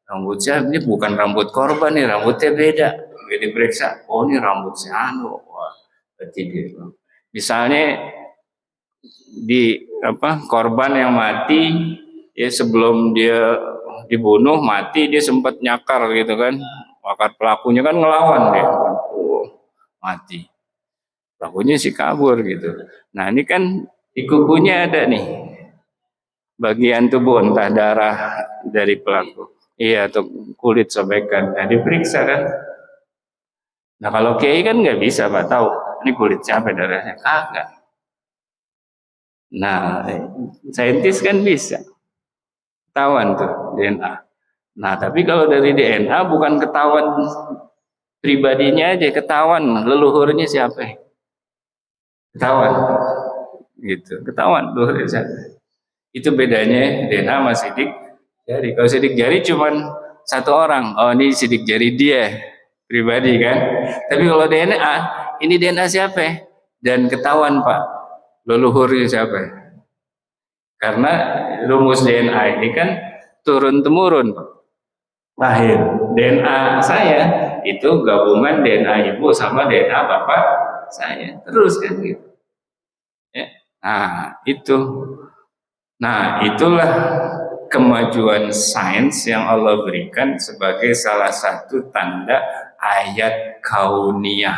Rambut saya ini bukan rambut korban nih, rambutnya beda. Jadi diperiksa, oh ini rambut si Anu. Wah, berarti dia. Misalnya di korban yang mati ya sebelum dia dibunuh mati dia sempat nyakar gitu kan. Maka pelakunya kan ngelawan dia. Oh, mati. Pelakunya sih kabur gitu. Nah, ini kan di kukunya ada nih bagian tubuh entah darah dari pelaku. Iya, atau kulit sobekan. Nah, diperiksa kan. Nah, kalau kiai kan nggak bisa, Pak, tahu ini kulit siapa darahnya. Kagak. Nah, saintis kan bisa. Ketahuan tuh DNA. Nah, tapi kalau dari DNA bukan ketahuan pribadinya aja, ketahuan leluhurnya siapa. Ketahuan. Gitu, ketahuan leluhurnya siapa. Itu bedanya DNA sama sidik jari. Kalau sidik jari cuman satu orang, oh ini sidik jari dia pribadi kan. Tapi kalau DNA, ini DNA siapa? Dan ketahuan Pak, leluhurnya siapa? Karena rumus DNA ini kan turun temurun Pak. Lahir DNA saya itu gabungan DNA ibu sama DNA bapak saya, terus kan gitu. Ya. Nah itu. Nah, itulah kemajuan sains yang Allah berikan sebagai salah satu tanda ayat kauniyah.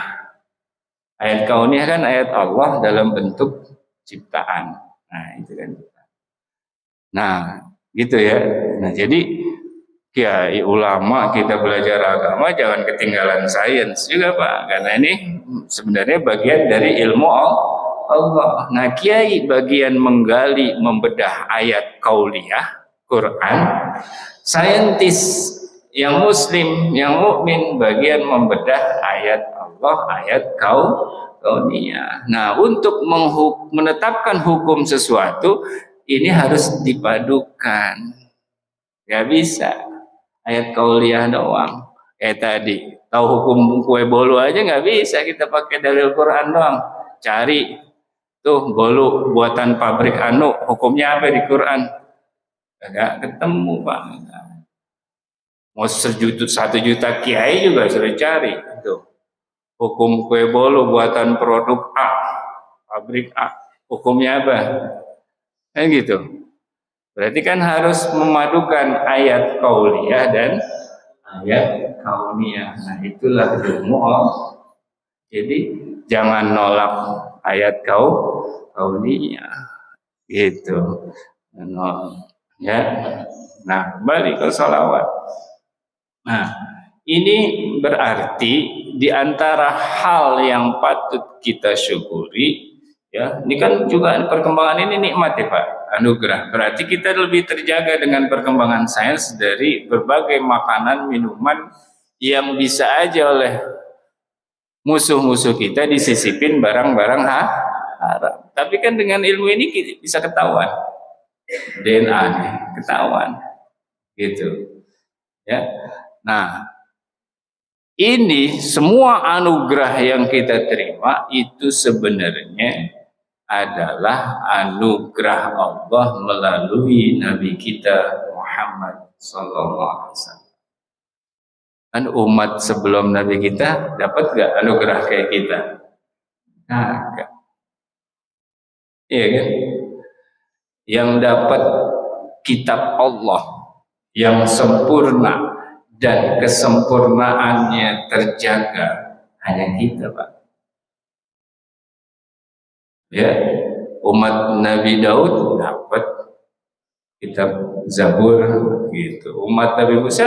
Ayat kauniyah kan ayat Allah dalam bentuk ciptaan. Nah, itu kan. Nah, gitu ya. Nah, jadi kiai ulama kita belajar agama jangan ketinggalan sains juga Pak, karena ini sebenarnya bagian dari ilmu Allah. Nah, kiai bagian menggali, membedah ayat kauliyah Quran, saintis yang muslim, yang mukmin bagian membedah ayat Allah, ayat kauniyah. Nah, untuk menetapkan hukum sesuatu ini harus dipadukan. Gak bisa ayat kauliyah doang. Tadi tahu hukum kue bolu aja nggak bisa kita pakai dalil Quran doang. Cari tuh bolu buatan pabrik anu, hukumnya apa di Quran? Gak ketemu Pak. Mau 1 juta kiai juga sudah cari tuh. Hukum kue bolu buatan produk A, pabrik A, hukumnya apa? Kan gitu. Berarti kan harus memadukan ayat kauliyah dan ayat kauniyah. Nah, itulah ilmu Allah. Jadi jangan nolak ayat kauniyah. Gitu. Ya. Nah, balik ke sholawat. Nah, ini berarti di antara hal yang patut kita syukuri, ya, ini kan juga perkembangan ini nikmat ya Pak, anugerah. Berarti kita lebih terjaga dengan perkembangan sains dari berbagai makanan, minuman yang bisa aja oleh musuh-musuh kita disisipin barang-barang haram. Tapi kan dengan ilmu ini kita bisa ketahuan DNA-nya, ketahuan, gitu, ya. Nah, ini semua anugerah yang kita terima itu sebenarnya adalah anugerah Allah melalui Nabi kita Muhammad SAW. Kan umat sebelum Nabi kita dapat gak anugerah kayak kita? Nah, iya kan? Yang dapat kitab Allah yang sempurna dan kesempurnaannya terjaga hanya kita Pak. Ya, umat Nabi Daud dapat kitab Zabur gitu. Umat Nabi Musa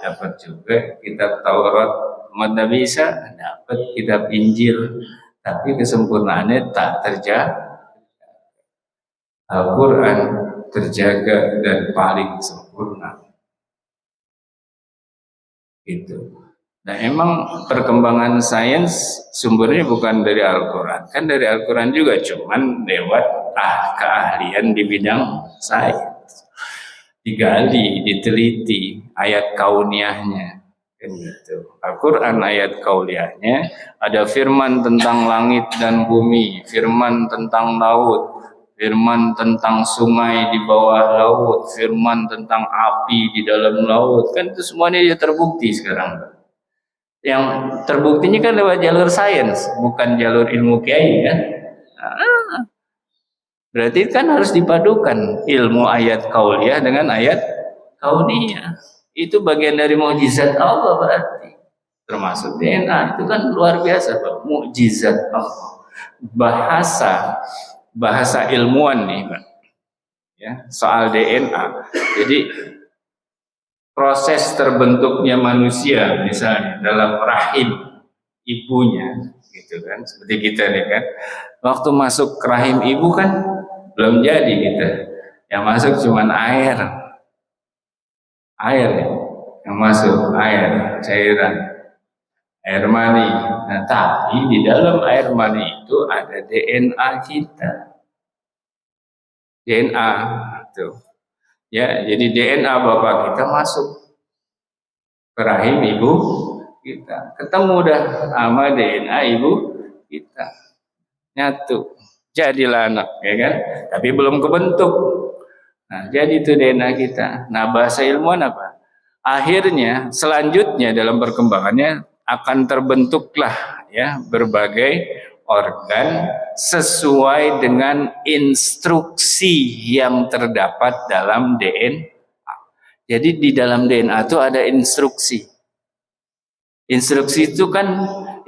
dapat juga kitab Taurat. Umat Nabi Isa dapat kitab Injil. Tapi kesempurnaannya tak terjaga. Al-Quran terjaga dan paling sempurna. Gitu. Nah, emang perkembangan sains sumbernya bukan dari Al-Quran, kan dari Al-Quran juga, cuman lewat keahlian di bidang sains, digali, diteliti ayat kauniyahnya, kan gitu. Al-Quran ayat kauniyahnya ada firman tentang langit dan bumi, firman tentang laut, firman tentang sungai di bawah laut, firman tentang api di dalam laut, kan itu semuanya ya terbukti sekarang. Yang terbuktinya kan lewat jalur sains, bukan jalur ilmu kiai kan. Berarti kan harus dipadukan ilmu ayat kauliyah dengan ayat kauniyah. Itu bagian dari mukjizat Allah berarti. Termasuk DNA itu kan luar biasa Pak, mukjizat Allah. Bahasa ilmuwan nih Pak, ya, soal DNA. Jadi proses terbentuknya manusia misalnya dalam rahim ibunya, gitu kan, seperti kita nih kan, waktu masuk ke rahim ibu kan belum jadi kita, yang masuk cuman air yang masuk, air cairan, air mani. Nah, tapi di dalam air mani itu ada DNA kita. DNA tuh. Ya, jadi DNA bapak kita masuk ke rahim ibu kita. Ketemu dah sama DNA ibu kita. Nyatu. Jadilah anak, ya kan? Tapi belum kebentuk. Nah, jadi itu DNA kita. Nah, bahasa ilmuwan apa? Akhirnya, selanjutnya dalam perkembangannya akan terbentuklah ya berbagai organ sesuai dengan instruksi yang terdapat dalam DNA. Jadi di dalam DNA itu ada instruksi. Instruksi itu kan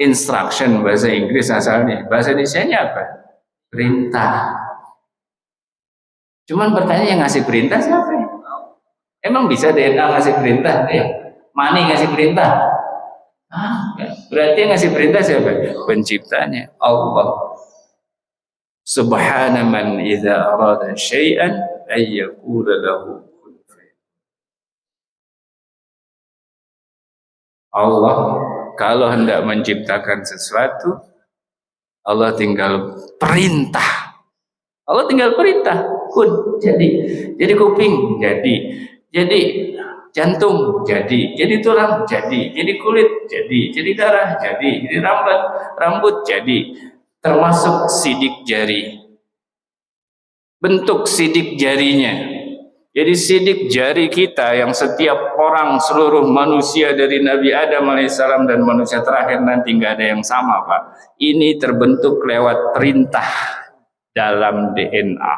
instruction bahasa Inggris asalnya. Bahasa Indonesianya apa? Perintah. Cuman pertanyaan yang ngasih perintah siapa? Emang bisa DNA ngasih perintah? Ya, mani ngasih perintah? Berarti yang ngasih perintah siapa? Penciptanya, Allah. Subhana man idza arada syai'an ay yaqula lahu kun fayakun. Allah kalau hendak menciptakan sesuatu, Allah tinggal perintah. Allah tinggal perintah, kun, jadi kuping, jadi jantung, jadi tulang, jadi kulit, jadi darah, jadi rambut, jadi termasuk sidik jari, bentuk sidik jarinya. Jadi sidik jari kita yang setiap orang, seluruh manusia dari Nabi Adam alaihissalam dan manusia terakhir nanti nggak ada yang sama, Pak. Ini terbentuk lewat perintah dalam DNA.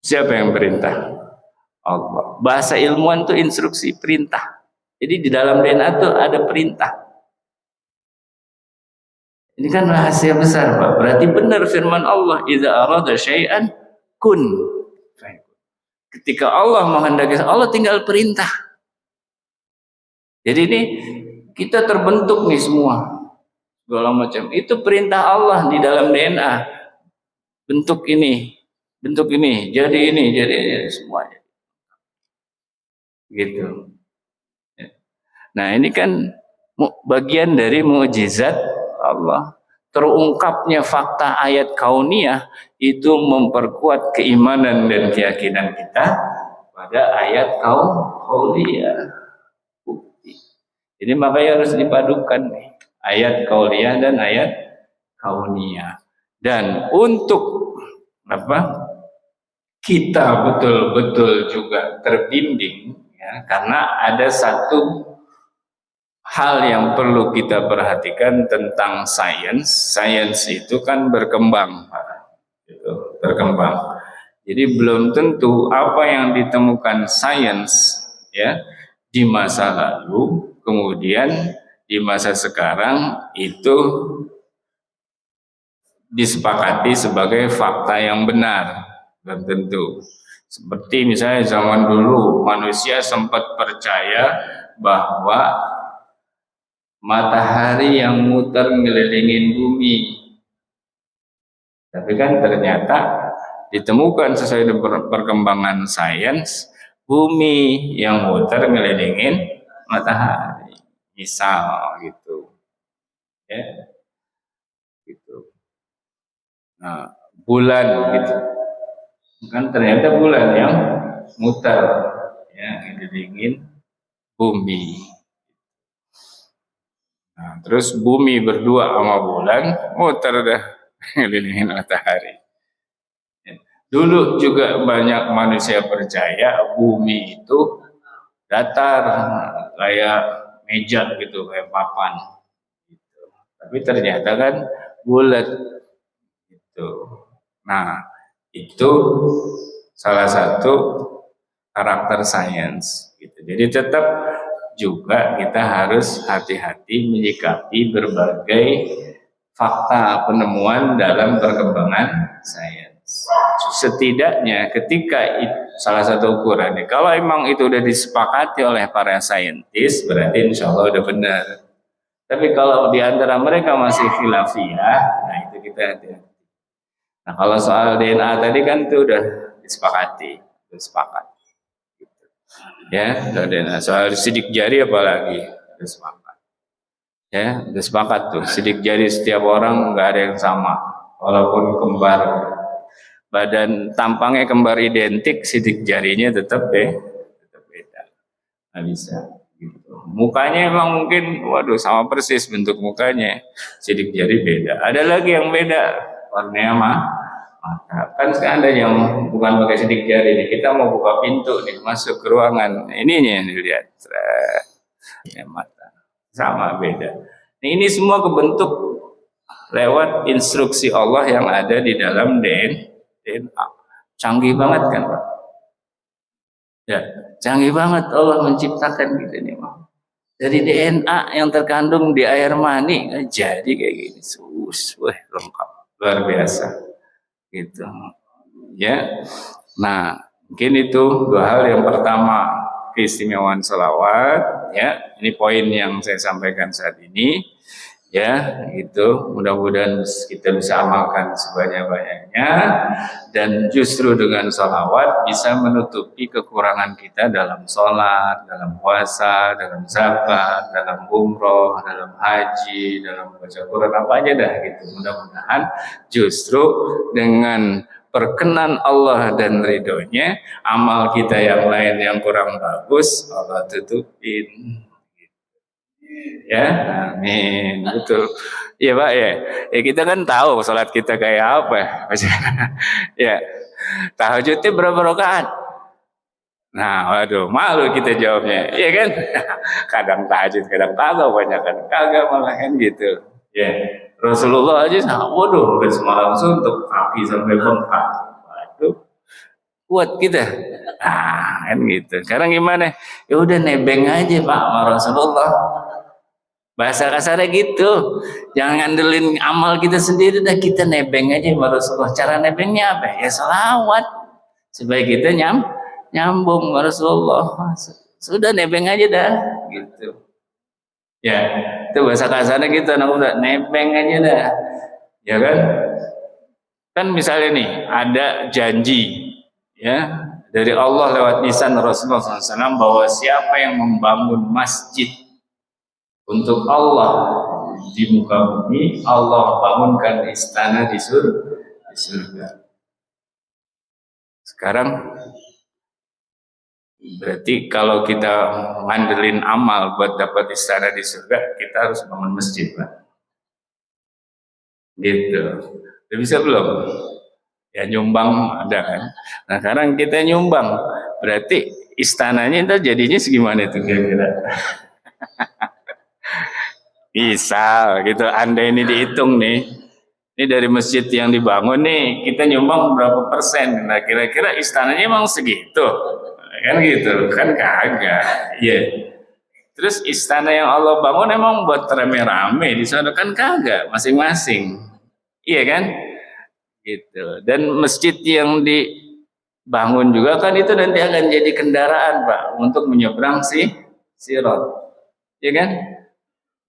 Siapa yang perintah? Allah. Bahasa ilmuwan itu instruksi, perintah. Jadi di dalam DNA itu ada perintah. Ini kan rahasia besar, Pak. Berarti benar firman Allah, idza arada syai'an kun. Ketika Allah menghendaki, Allah tinggal perintah. Jadi ini kita terbentuk nih semua, segala macam. Itu perintah Allah di dalam DNA. Bentuk ini, jadi ini semuanya. Gitu. Nah ini kan bagian dari mukjizat Allah. Terungkapnya fakta ayat kauniyah itu memperkuat keimanan dan keyakinan kita pada ayat kauniyah. Jadi makanya harus dipadukan nih, ayat kauniyah dan ayat kauniyah. Dan untuk kita betul-betul juga terbimbing, ya, karena ada satu hal yang perlu kita perhatikan tentang sains. Sains itu kan berkembang, berkembang. Jadi belum tentu apa yang ditemukan sains, ya, di masa lalu, kemudian di masa sekarang itu disepakati sebagai fakta yang benar. Belum tentu. Seperti misalnya zaman dulu manusia sempat percaya bahwa matahari yang muter ngelilingin bumi. Tapi kan ternyata ditemukan sesuai dengan perkembangan sains, bumi yang muter ngelilingin matahari. Misal gitu. Ya. Gitu. Nah, bulan gitu. Kan ternyata bulan yang muter, ya, ngelilingin bumi. Nah, terus bumi berdua sama bulan muter dah ngelilingin matahari. Dulu juga banyak manusia percaya bumi itu datar kayak meja gitu, kayak papan. Gitu. Tapi ternyata kan bulat. Gitu. Nah, itu salah satu karakter sains. Gitu. Jadi tetap juga kita harus hati-hati menyikapi berbagai fakta penemuan dalam perkembangan sains. Setidaknya ketika salah satu ukurannya, kalau emang itu udah disepakati oleh para saintis, berarti insya Allah udah benar. Tapi kalau di antara mereka masih khilafiyah, nah itu kita hati-hati. Nah kalau soal DNA tadi kan itu udah disepakati, udah sepakat. Ya, dan soal sidik jari apalagi udah sepakat. Ya, udah sepakat tuh, sidik jari setiap orang nggak ada yang sama, walaupun kembar, badan tampangnya kembar identik, sidik jarinya tetap beda, nggak bisa. Gitu. Mukanya emang mungkin, waduh sama persis bentuk mukanya, sidik jari beda. Ada lagi yang beda, warnanya mata. Kan sekarang ada yang bukan pakai sidik jari nih. Kita mau buka pintu nih, masuk ke ruangan. Ininya yang dilihat. Ya, mata. Sama beda. Nah, ini semua kebentuk lewat instruksi Allah yang ada di dalam DNA. Canggih banget kan, Pak? Ya, canggih banget Allah menciptakan gitu nih, Pak. Dari DNA yang terkandung di air mani jadi kayak gini. Wah, lengkap. Luar biasa. Gitu. Ya. Nah, Mungkin itu dua hal. Yang pertama, keistimewaan sholawat, ya. Ini poin yang saya sampaikan saat ini, ya. Itu mudah-mudahan kita bisa amalkan sebanyak-banyaknya, dan justru dengan sholawat bisa menutupi kekurangan kita dalam sholat, dalam puasa, dalam zakat, dalam umroh, dalam haji, dalam baca Quran, apa aja dah gitu. Mudah-mudahan justru dengan perkenan Allah dan ridhonya, amal kita yang lain yang kurang bagus Allah tutupin. Ya, amin. Betul. Iya Pak ya. Ya kita kan tahu sholat kita kayak apa. Ya, tahajudnya berapa rakaat? Nah, waduh, malu kita jawabnya. Iya kan? Kadang tahajud, kadang kagak, banyak kan kagak malah kan gitu. Ya, Rasulullah aja, waduh, sampai semalam suntuk, kaki sampai bengkak. Waduh, kuat kita. Ah, kan gitu. Sekarang gimana? Ya udah nebeng aja Pak sama Rasulullah. Bahasa kasarnya gitu. Jangan ngandelin amal kita sendiri, dah kita nebeng aja sama Rasulullah. Cara nebengnya apa? Ya salawat. Supaya kita nyambung sama Rasulullah. Sudah nebeng aja dah gitu. Ya, itu bahasa kasarnya gitu, anak muda, nebeng aja dah. Ya kan? Kan misalnya nih, ada janji ya dari Allah lewat lisan Rasulullah SAW bahwa siapa yang membangun masjid untuk Allah di muka bumi, Allah bangunkan istana di surga. Sekarang berarti kalau kita ngandelin amal buat dapat istana di surga, kita harus bangun masjid, Pak. Gitu. Udah bisa belum? Ya nyumbang ada kan. Nah sekarang kita nyumbang, berarti istananya itu jadinya segimana itu kira-kira? Bisa gitu. Anda ini dihitung nih. Ini dari masjid yang dibangun nih, kita nyumbang berapa persen? Nah kira-kira istananya emang segitu? Kan gitu, kan kagak. Iya. Terus istana yang Allah bangun emang buat rame-rame di sana, kan kagak, masing-masing. Iya kan? Gitu. Dan masjid yang dibangun juga kan itu nanti akan jadi kendaraan Pak untuk menyeberang sirat. Iya kan?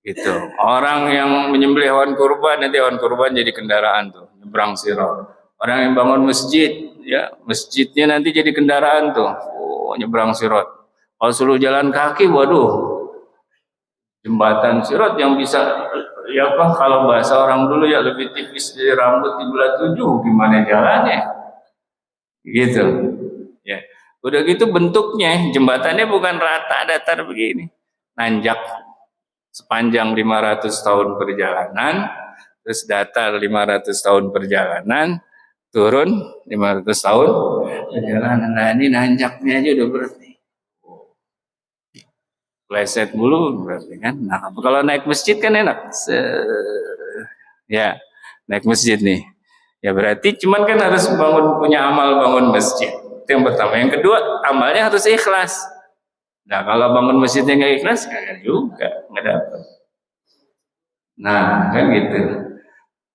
Gitu. Orang yang menyembelih hewan kurban, nanti hewan kurban jadi kendaraan tuh, nyebrang sirat. Orang yang bangun masjid, ya masjidnya nanti jadi kendaraan tuh, nyebrang sirat. Kalau suruh jalan kaki, waduh, jembatan sirat yang bisa, ya apa kalau bahasa orang dulu ya lebih tipis dari rambut di belah 7, gimana jalannya? Gitu. Ya. Udah gitu bentuknya, jembatannya bukan rata datar begini, nanjak sepanjang 500 tahun perjalanan, terus datar 500 tahun perjalanan, turun 500 tahun perjalanan. Nah ini nanjaknya aja udah berarti pleset dulu berarti kan. Nah kalau naik masjid kan enak. Ya naik masjid nih. Ya berarti cuman kan harus punya amal bangun masjid. Itu yang pertama. Yang kedua, amalnya harus ikhlas. Nah kalau bangun masjidnya nggak ikhlas, kagak juga, nggak dapat. Nah kan gitu.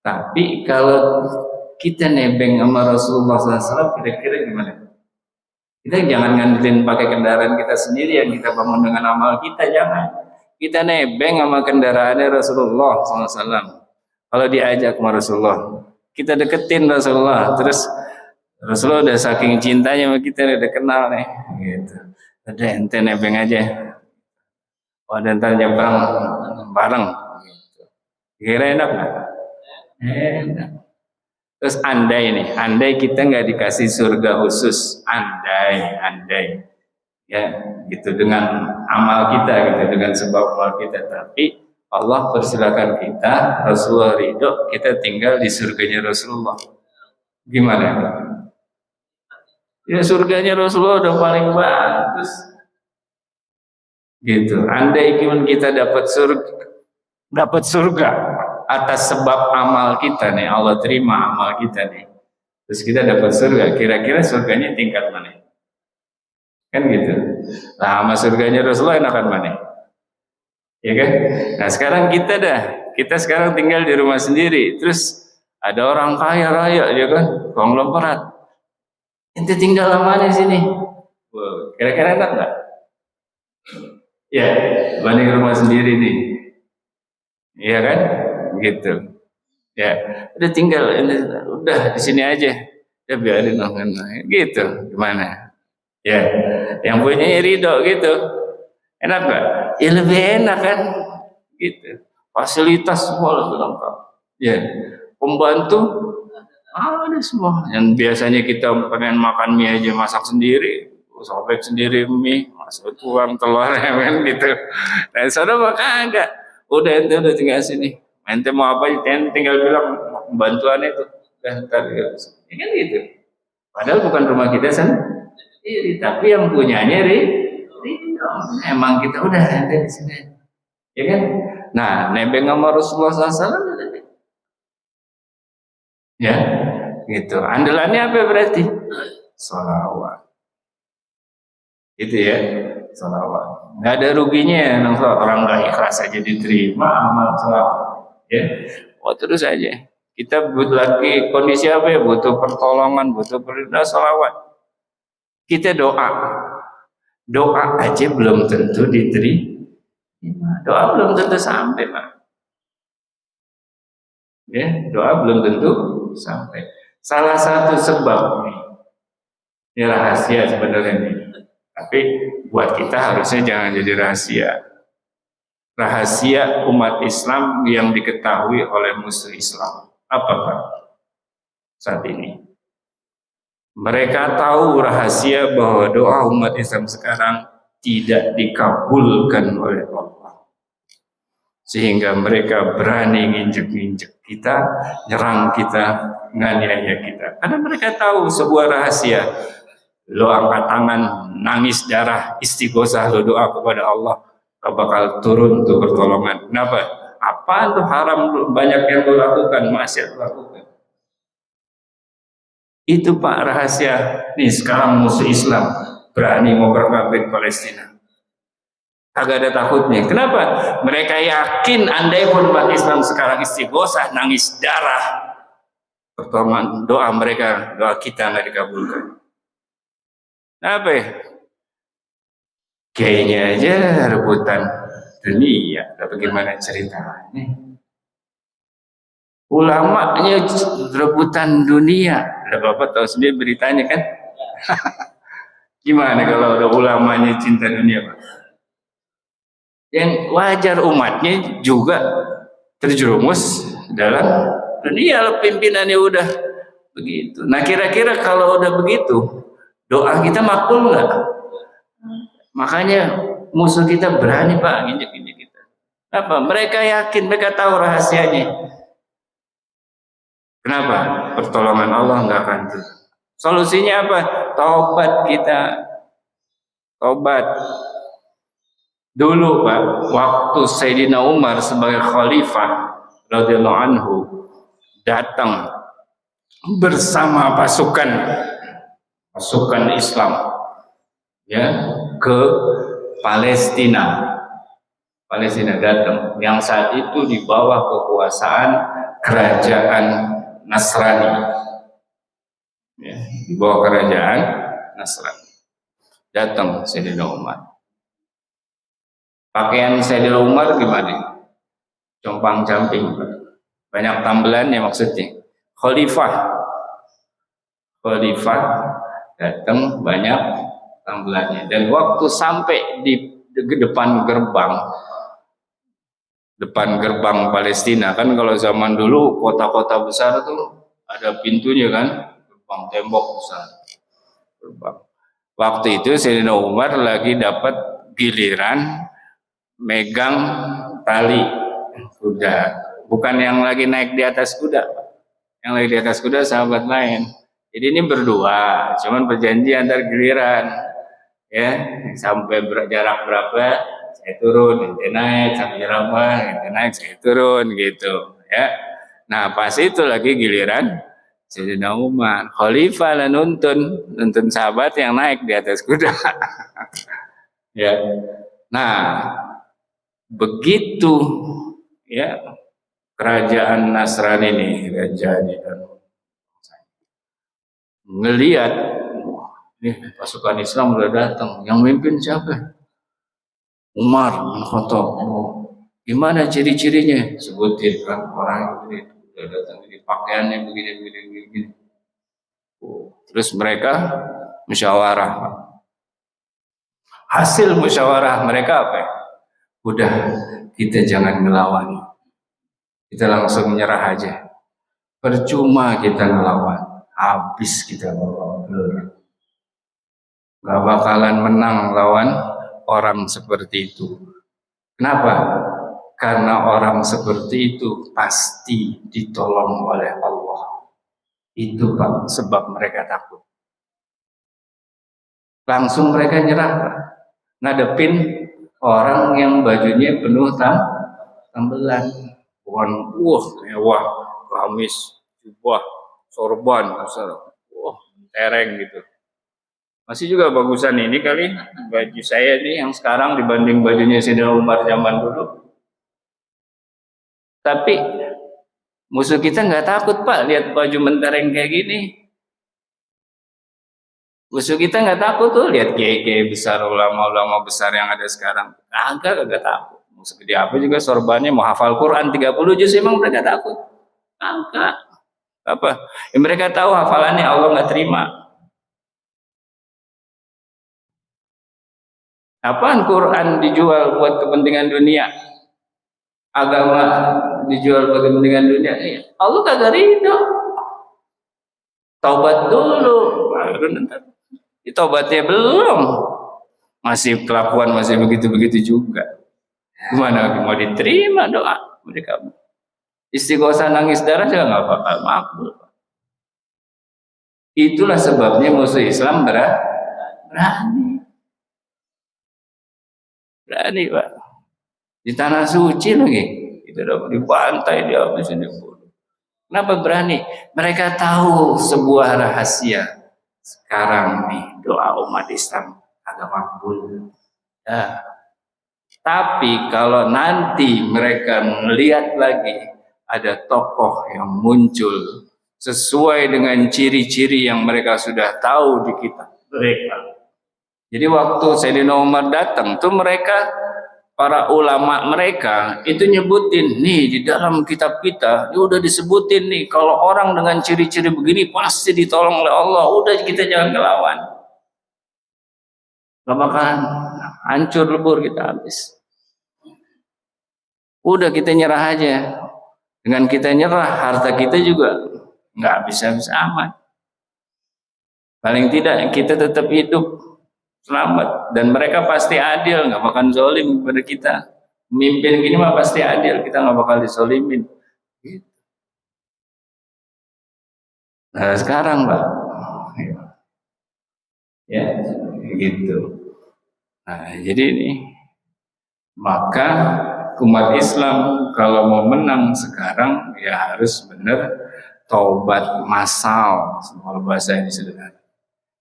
Tapi kalau kita nebeng sama Rasulullah SAW, kira-kira gimana? Kita jangan ngandelin pakai kendaraan kita sendiri yang kita bangun dengan amal kita, jangan. Kita nebeng sama kendaraannya Rasulullah SAW. Kalau diajak sama Rasulullah, kita deketin Rasulullah, terus Rasulullah udah saking cintanya sama kita, udah kenal nih, gitu. Udah ente nebeng aja. Oh, dan ntar nyebrang bareng. Kira enak nggak? Enak. Terus andai kita nggak dikasih surga khusus, andai, ya, gitu dengan amal kita, gitu dengan sebab amal kita, tapi Allah persilakan kita, Rasulullah ridho, kita tinggal di surganya Rasulullah. Gimana? Ya surganya Rasulullah udah paling bagus. Gitu. Andai kita dapat surga atas sebab amal kita nih, Allah terima amal kita nih. Terus kita dapat surga, kira-kira surganya tingkat mana? Kan gitu. Nah, sama surganya Rasulullah enakan mana? Ya kan? Nah, sekarang kita sekarang tinggal di rumah sendiri. Terus ada orang kaya raya, ya kan? Konglomerat. Ente tinggal lama di sini. Wow, kira-kira enak nggak? Ya, banding rumah sendiri nih. Iya kan? Gitu. Ya, udah tinggal, udah di sini aja. Ya biarin orang gitu. Gimana? Ya, yang punya ridho gitu. Enak nggak? Ya lebih enak kan? Gitu. Fasilitas semua lebih lengkap. Ya, pembantu ada semua. Yang biasanya kita pengen makan mie aja masak sendiri, sobek sendiri mie, masuk tuang telur kan gitu. Dan sana mah kagak. Udah ente udah tinggal sini. Ente mau apa? Ente tinggal bilang bantuan itu. Udah ntar ya kan gitu. Padahal bukan rumah kita sendiri, tapi yang punyanya emang kita udah ente di sini. Ya kan? Nah, nebeng sama Rasulullah SAW, ya, gitu. Andalannya apa berarti? Salawat. Gitu ya, salawat. Nggak ada ruginya ya, orang nggak ikhlas aja diterima amal salawat. Ya, oh terus aja. Kita butuh lagi kondisi apa ya? Butuh pertolongan, butuh perintah salawat. Kita doa aja belum tentu diterima. Doa belum tentu sampai, Pak. Ya, doa belum tentu sampai. Salah satu sebab ini rahasia sebenarnya nih. Tapi buat kita harusnya jangan jadi rahasia. Rahasia umat Islam yang diketahui oleh musuh Islam. Apa Pak? Saat ini. Mereka tahu rahasia bahwa doa umat Islam sekarang tidak dikabulkan oleh Allah. Sehingga mereka berani nginjek-nginjek kita, nyerang kita, nganiaya kita. Karena mereka tahu sebuah rahasia. Lo angkat tangan, nangis darah, istighosah, lo doa kepada Allah, gak bakal turun tuh pertolongan. Kenapa? Apa tuh haram banyak yang lo lakukan, maksiat lakukan. Itu Pak rahasia. Nih sekarang musuh Islam berani ngobrak-ngabrik Palestina. Agak ada takutnya. Kenapa? Mereka yakin andai pun umat Islam sekarang istighosah, nangis darah, pertolongan doa mereka, doa kita nggak dikabulkan. Apa ya? Kayaknya aja rebutan dunia. Tapi gimana ceritanya? Ulamanya rebutan dunia. Ada Bapak tahu sendiri beritanya kan? Gimana kalau ada ulamanya cinta dunia, Pak? Yang wajar umatnya juga terjerumus dalam dunia. Pimpinannya udah begitu. Nah kira-kira kalau udah begitu, doa kita makbul nggak? Makanya musuh kita berani Pak nginjek-injek kita. Apa? Mereka yakin, mereka tahu rahasianya. Kenapa? Pertolongan Allah nggak akan turun. Solusinya apa? Taubat kita. Taubat. Dulu Pak, waktu Sayyidina Umar sebagai khalifah radhiyallahu anhu datang bersama pasukan Islam ya ke Palestina datang yang saat itu di bawah kekuasaan kerajaan Nasrani ya, di bawah kerajaan Nasrani datang Sayyidina Umar. Pakaian Sayyidina Umar gimana? Compang-camping, banyak tambelannya maksudnya. Khalifah datang banyak tambelannya. Dan waktu sampai di depan gerbang Palestina, kan kalau zaman dulu kota-kota besar tuh ada pintunya kan, gerbang tembok besar. Gerbang. Waktu itu Sayyidina Umar lagi dapat giliran megang tali kuda, bukan yang lagi naik di atas kuda. Yang lagi di atas kuda sahabat lain. Jadi ini berdua, cuman berjanji antar giliran, ya sampai jarak berapa saya turun, ente naik, sampai jarak berapa ente naik, saya turun gitu, ya. Nah pas itu lagi giliran Sayyidina Umar, khalifah lah nuntun sahabat yang naik di atas kuda, ya. Nah begitu, ya kerajaan Nasrani ini, ngelihat Nih pasukan Islam udah datang. Yang mimpin siapa? Umar bin Khattab. Oh, gimana ciri-cirinya? Sebutin kan orang ini udah datang ini pakaiannya begini. Oh, terus mereka musyawarah. Hasil musyawarah mereka apa? Udah, kita jangan ngelawan. Kita langsung menyerah aja. Percuma kita ngelawan. Habis kita ngelawan. Gak bakalan menang lawan orang seperti itu. Kenapa? Karena orang seperti itu pasti ditolong oleh Allah. Itu Pak, sebab mereka takut. Langsung mereka nyerah, Pak. Ngadepin orang yang bajunya penuh tambelan. Bukan, mewah, gamis, jubah, sorban, tereng gitu. Masih juga bagusan ini kali baju saya nih yang sekarang dibanding bajunya Sayyidina Umar zaman dulu. Tapi musuh kita nggak takut Pak lihat baju mentereng kayak gini. Musuh kita nggak takut tuh lihat kiai-kiai besar, ulama-ulama besar yang ada sekarang. Kagak takut. Musuh gede apa juga sorbannya mau hafal Quran 30 juz emang mereka takut. Kagak. Apa? Ya, mereka tahu hafalannya Allah nggak terima. Apaan Quran dijual buat kepentingan dunia? Agama dijual buat kepentingan dunia? Allah kagak ridho. Taubat dulu, baru nanti. Taubatnya belum. Masih kelakuan masih begitu-begitu juga. Gimana mau diterima doa mereka? Istighosah nangis darah juga nggak bakal makbul. Itulah sebabnya musuh Islam berani. Berani Pak. Di tanah suci lagi. Itu dibantai dia habis ini. Kenapa berani? Mereka tahu sebuah rahasia. Sekarang nih doa umat Islam agak makbul. Ya. Tapi kalau nanti mereka melihat lagi ada tokoh yang muncul sesuai dengan ciri-ciri yang mereka sudah tahu di kitab mereka. Jadi waktu Sayyidina Umar datang tuh mereka para ulama mereka itu nyebutin nih di dalam kitab kita, ini udah disebutin nih kalau orang dengan ciri-ciri begini pasti ditolong oleh Allah. Udah kita jangan ngelawan. Gak bakalan hancur lebur kita habis. Udah kita nyerah aja. Dengan kita nyerah harta kita juga nggak bisa aman. Paling tidak kita tetap hidup selamat dan mereka pasti adil, nggak bakal zolim kepada kita. Memimpin gini mah pasti adil, kita nggak bakal disolimin. Nah sekarang Pak, ya gitu. Nah jadi ini maka umat Islam kalau mau menang sekarang ya harus benar taubat massal, semua bahasa ini sederhana.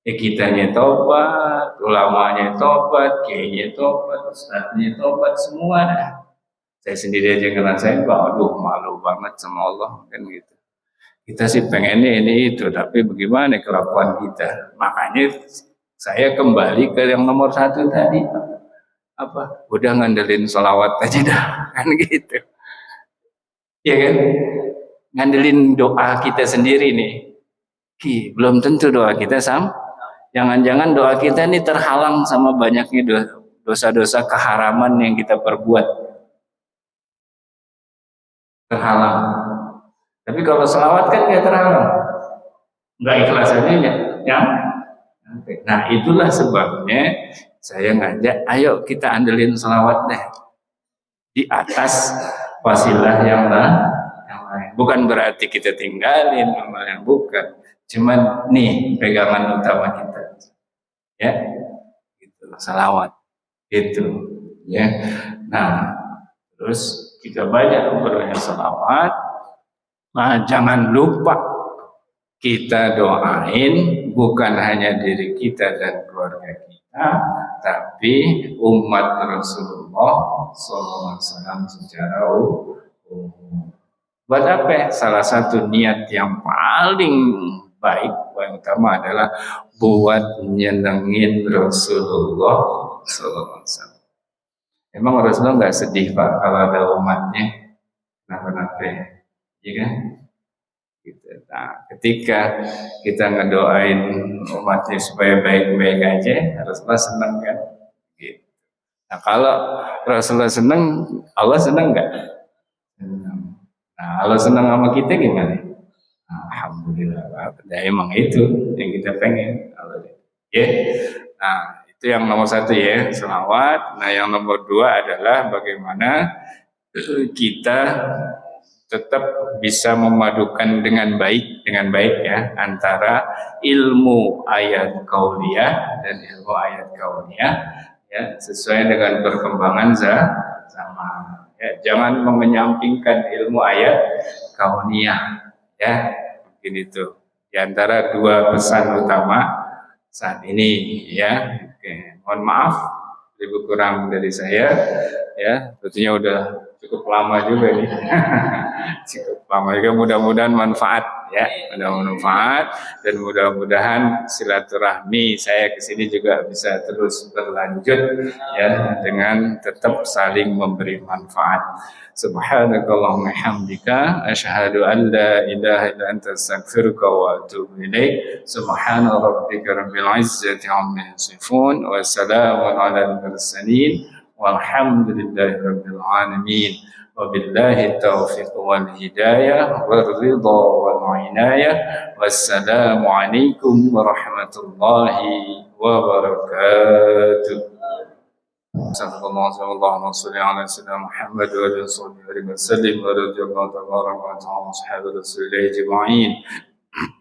Kitanya tobat, ulamanya tobat, kiainya tobat, ustadznya tobat, semua dah. Saya sendiri aja ngerasain, aduh malu banget sama Allah kan gitu. Kita sih pengennya ini itu, tapi bagaimana kelakuan kita? Makanya saya kembali ke yang nomor 1 tadi, apa? Udah ngandelin sholawat aja dah, kan gitu. Ya kan? Ngandelin doa kita sendiri nih. Belum tentu doa kita sama. Jangan-jangan doa kita ini terhalang sama banyaknya dosa-dosa keharaman yang kita perbuat. Terhalang. Tapi kalau selawat kan nggak terhalang. Nggak ikhlas aja ya. Nah itulah sebabnya saya ngajak, ayo kita andelin selawat deh. Di atas wasilah yang lain. Bukan berarti kita tinggalin amal yang bukan. Cuman nih pegangan utama kita, ya, gitu, salawat, itu, ya. Nah, terus kita banyak berbanyak salawat. Nah, jangan lupa kita doain bukan hanya diri kita dan keluarga kita, tapi umat Rasulullah SAW secara umum. Buat apa? Salah satu niat yang paling baik, yang utama adalah buat nyenengin Rasulullah SAW. Emang Rasulullah nggak sedih Pak kalau ada umatnya kenapa-napa, ya kan? Gitu. Nah, ketika kita ngedoain umatnya supaya baik-baik aja, Rasulullah senang kan? Gitu. Nah, kalau Rasulullah senang, Allah senang nggak? Senang. Nah, kalau senang sama kita gimana? Alhamdulillah, ya, emang itu yang kita pengen. Ya, nah itu yang nomor satu ya, selawat. Nah, yang nomor dua adalah bagaimana kita tetap bisa memadukan dengan baik ya antara ilmu ayat kauliyah dan ilmu ayat kauniyah ya sesuai dengan perkembangan zaman ya, jangan menyampingkan ilmu ayat kauniyah ya, mungkin itu di antara dua pesan utama saat ini ya. Oke, mohon maaf lebih kurang dari saya ya, tentunya udah cukup lama juga nih. Cukup lama juga, mudah-mudahan manfaat ya, mudah-mudahan manfaat dan mudah-mudahan silaturahmi saya ke sini juga bisa terus berlanjut ya dengan tetap saling memberi manfaat. Subhanakallahumma hamdika asyhadu an la ilaha illa anta astaghfiruka wa atubu ilaik. Subhana rabbika rabbil izzati amma yasifun wa salamun alal mursalin walhamdulillahi rabbil alamin. Wabillahi taufiq wal hidayah wal ridha wal inayah. Wassalamualaikum warahmatullahi wabarakatuh. Allahumma salli ala sayyidina Muhammad wa ala alihi wa sallim wa radhiyallahu tabaraka wa ta'ala ashabi rasulillah ajma'in.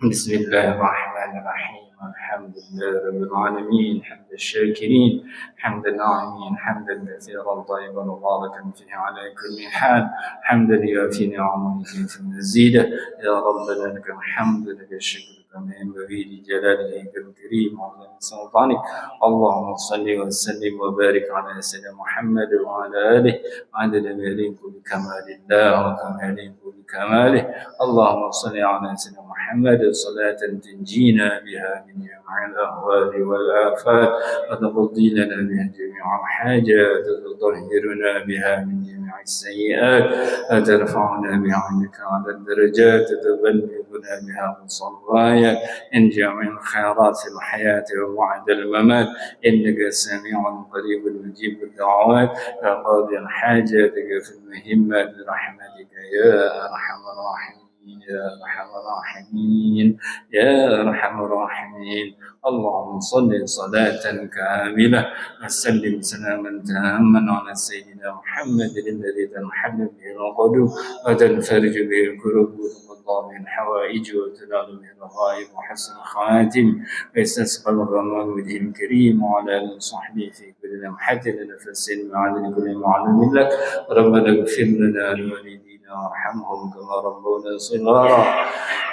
Bismillahirrahmanirrahim. Alhamdulillah rabbil alamin hamdan syakirin hamdan na'imin hamdan katsiran tayyiban mubarakan fihi ala kulli hal hamdan yafi ni'amahu wa mazidah ya rabbana lakal hamdu lakal syukru kama yanbaghi li jalalika al-karim wa 'azimi sultanik. Allahumma salli wa sallim wa barik ala sayyidina Muhammad wa ala alihi wa 'adada ma yaliqu bi kamalillah wa kama yaliqu bi kamalih. Allahumma salli ala sayyidina Muhammad salatan tunjina biha من جميع الأهوال والآفات وتقضي لنا بها جميع الحاجات وتطهرنا بها من جميع السيئات وترفعنا بها عندك على الدرجات وتبلغنا بها مصليات إن جميع الخيرات في الحياة وبعد الممات إنك سميع قريب مجيب الدعوات يا قاضي الحاجات في المهمات برحمتك يا أرحم الراحمين يا أرحم الراحمين يا أرحم الراحمين. اللهم صل صلاة كاملة وسلم سلاما تاما على سيدنا محمد الذي تنحل به القلوب وتنفرج به الكروب وتقضى به الحوائج وتنال به الرغائب وحسن الخواتم ويستسقى الغمام وجهه الكريم وعلى آله وصحبه في كل لمحة ونفس وعدد كل معلوم لك. ربنا اغفر لنا ولوالدينا وارحمهم كما ربونا صغارا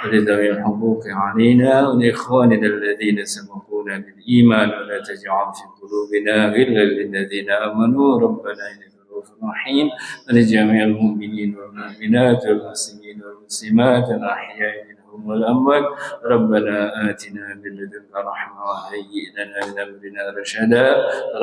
ولذوي الحقوق علينا ولإخواننا الذين سبقونا بالإيمان ولا تجعل في قلوبنا غلا للذين آمنوا ربنا إنك رؤوف رحيم. ولجميع المؤمنين والمؤمنات والمسلمين والمسلمات الأحياء منهم والأموات ربنا آتنا من لدنك رحمة وهيئ لنا من أمرنا رشدا.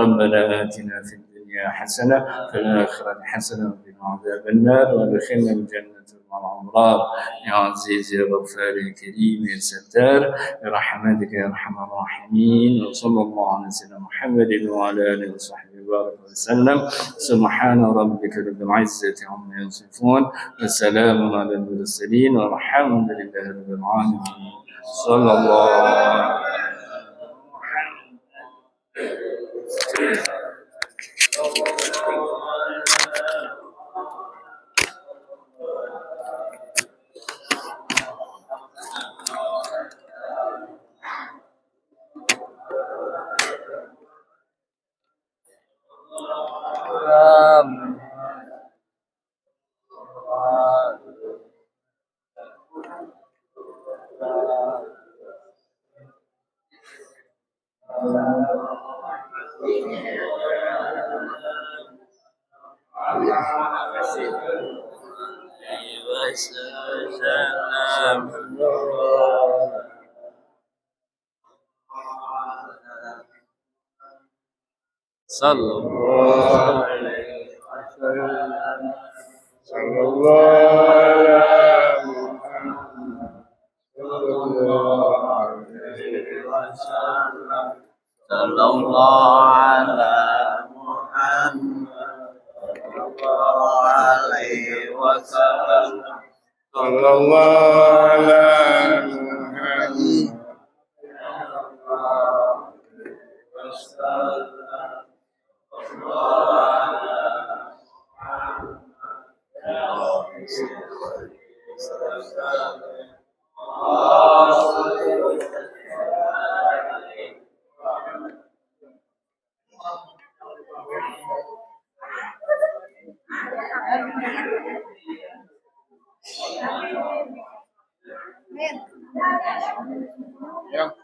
ربنا آتنا في الدنيا حسنة وفي الآخرة حسنة وقنا عذاب النار وادخلنا الجنة مع الأبرار يا عزيز يا غفار يا كريم يا ستار برحمتك يا أرحم الراحمين. وصلى الله على سيدنا محمد وعلى آله وصحبه وبارك وسلم. سبحان ربك رب العزة عما يصفون وسلام على المرسلين والحمد لله رب العالمين. صلى الله عليه وسلم. sallallahu alaihi wasallam. Sallallahu ala Muhammad. Sallallahu alaihi wasallam. Sallallahu ala Muhammad. Sallallahu alaihi wasallam. Sallallahu ala Muhammad. Ya.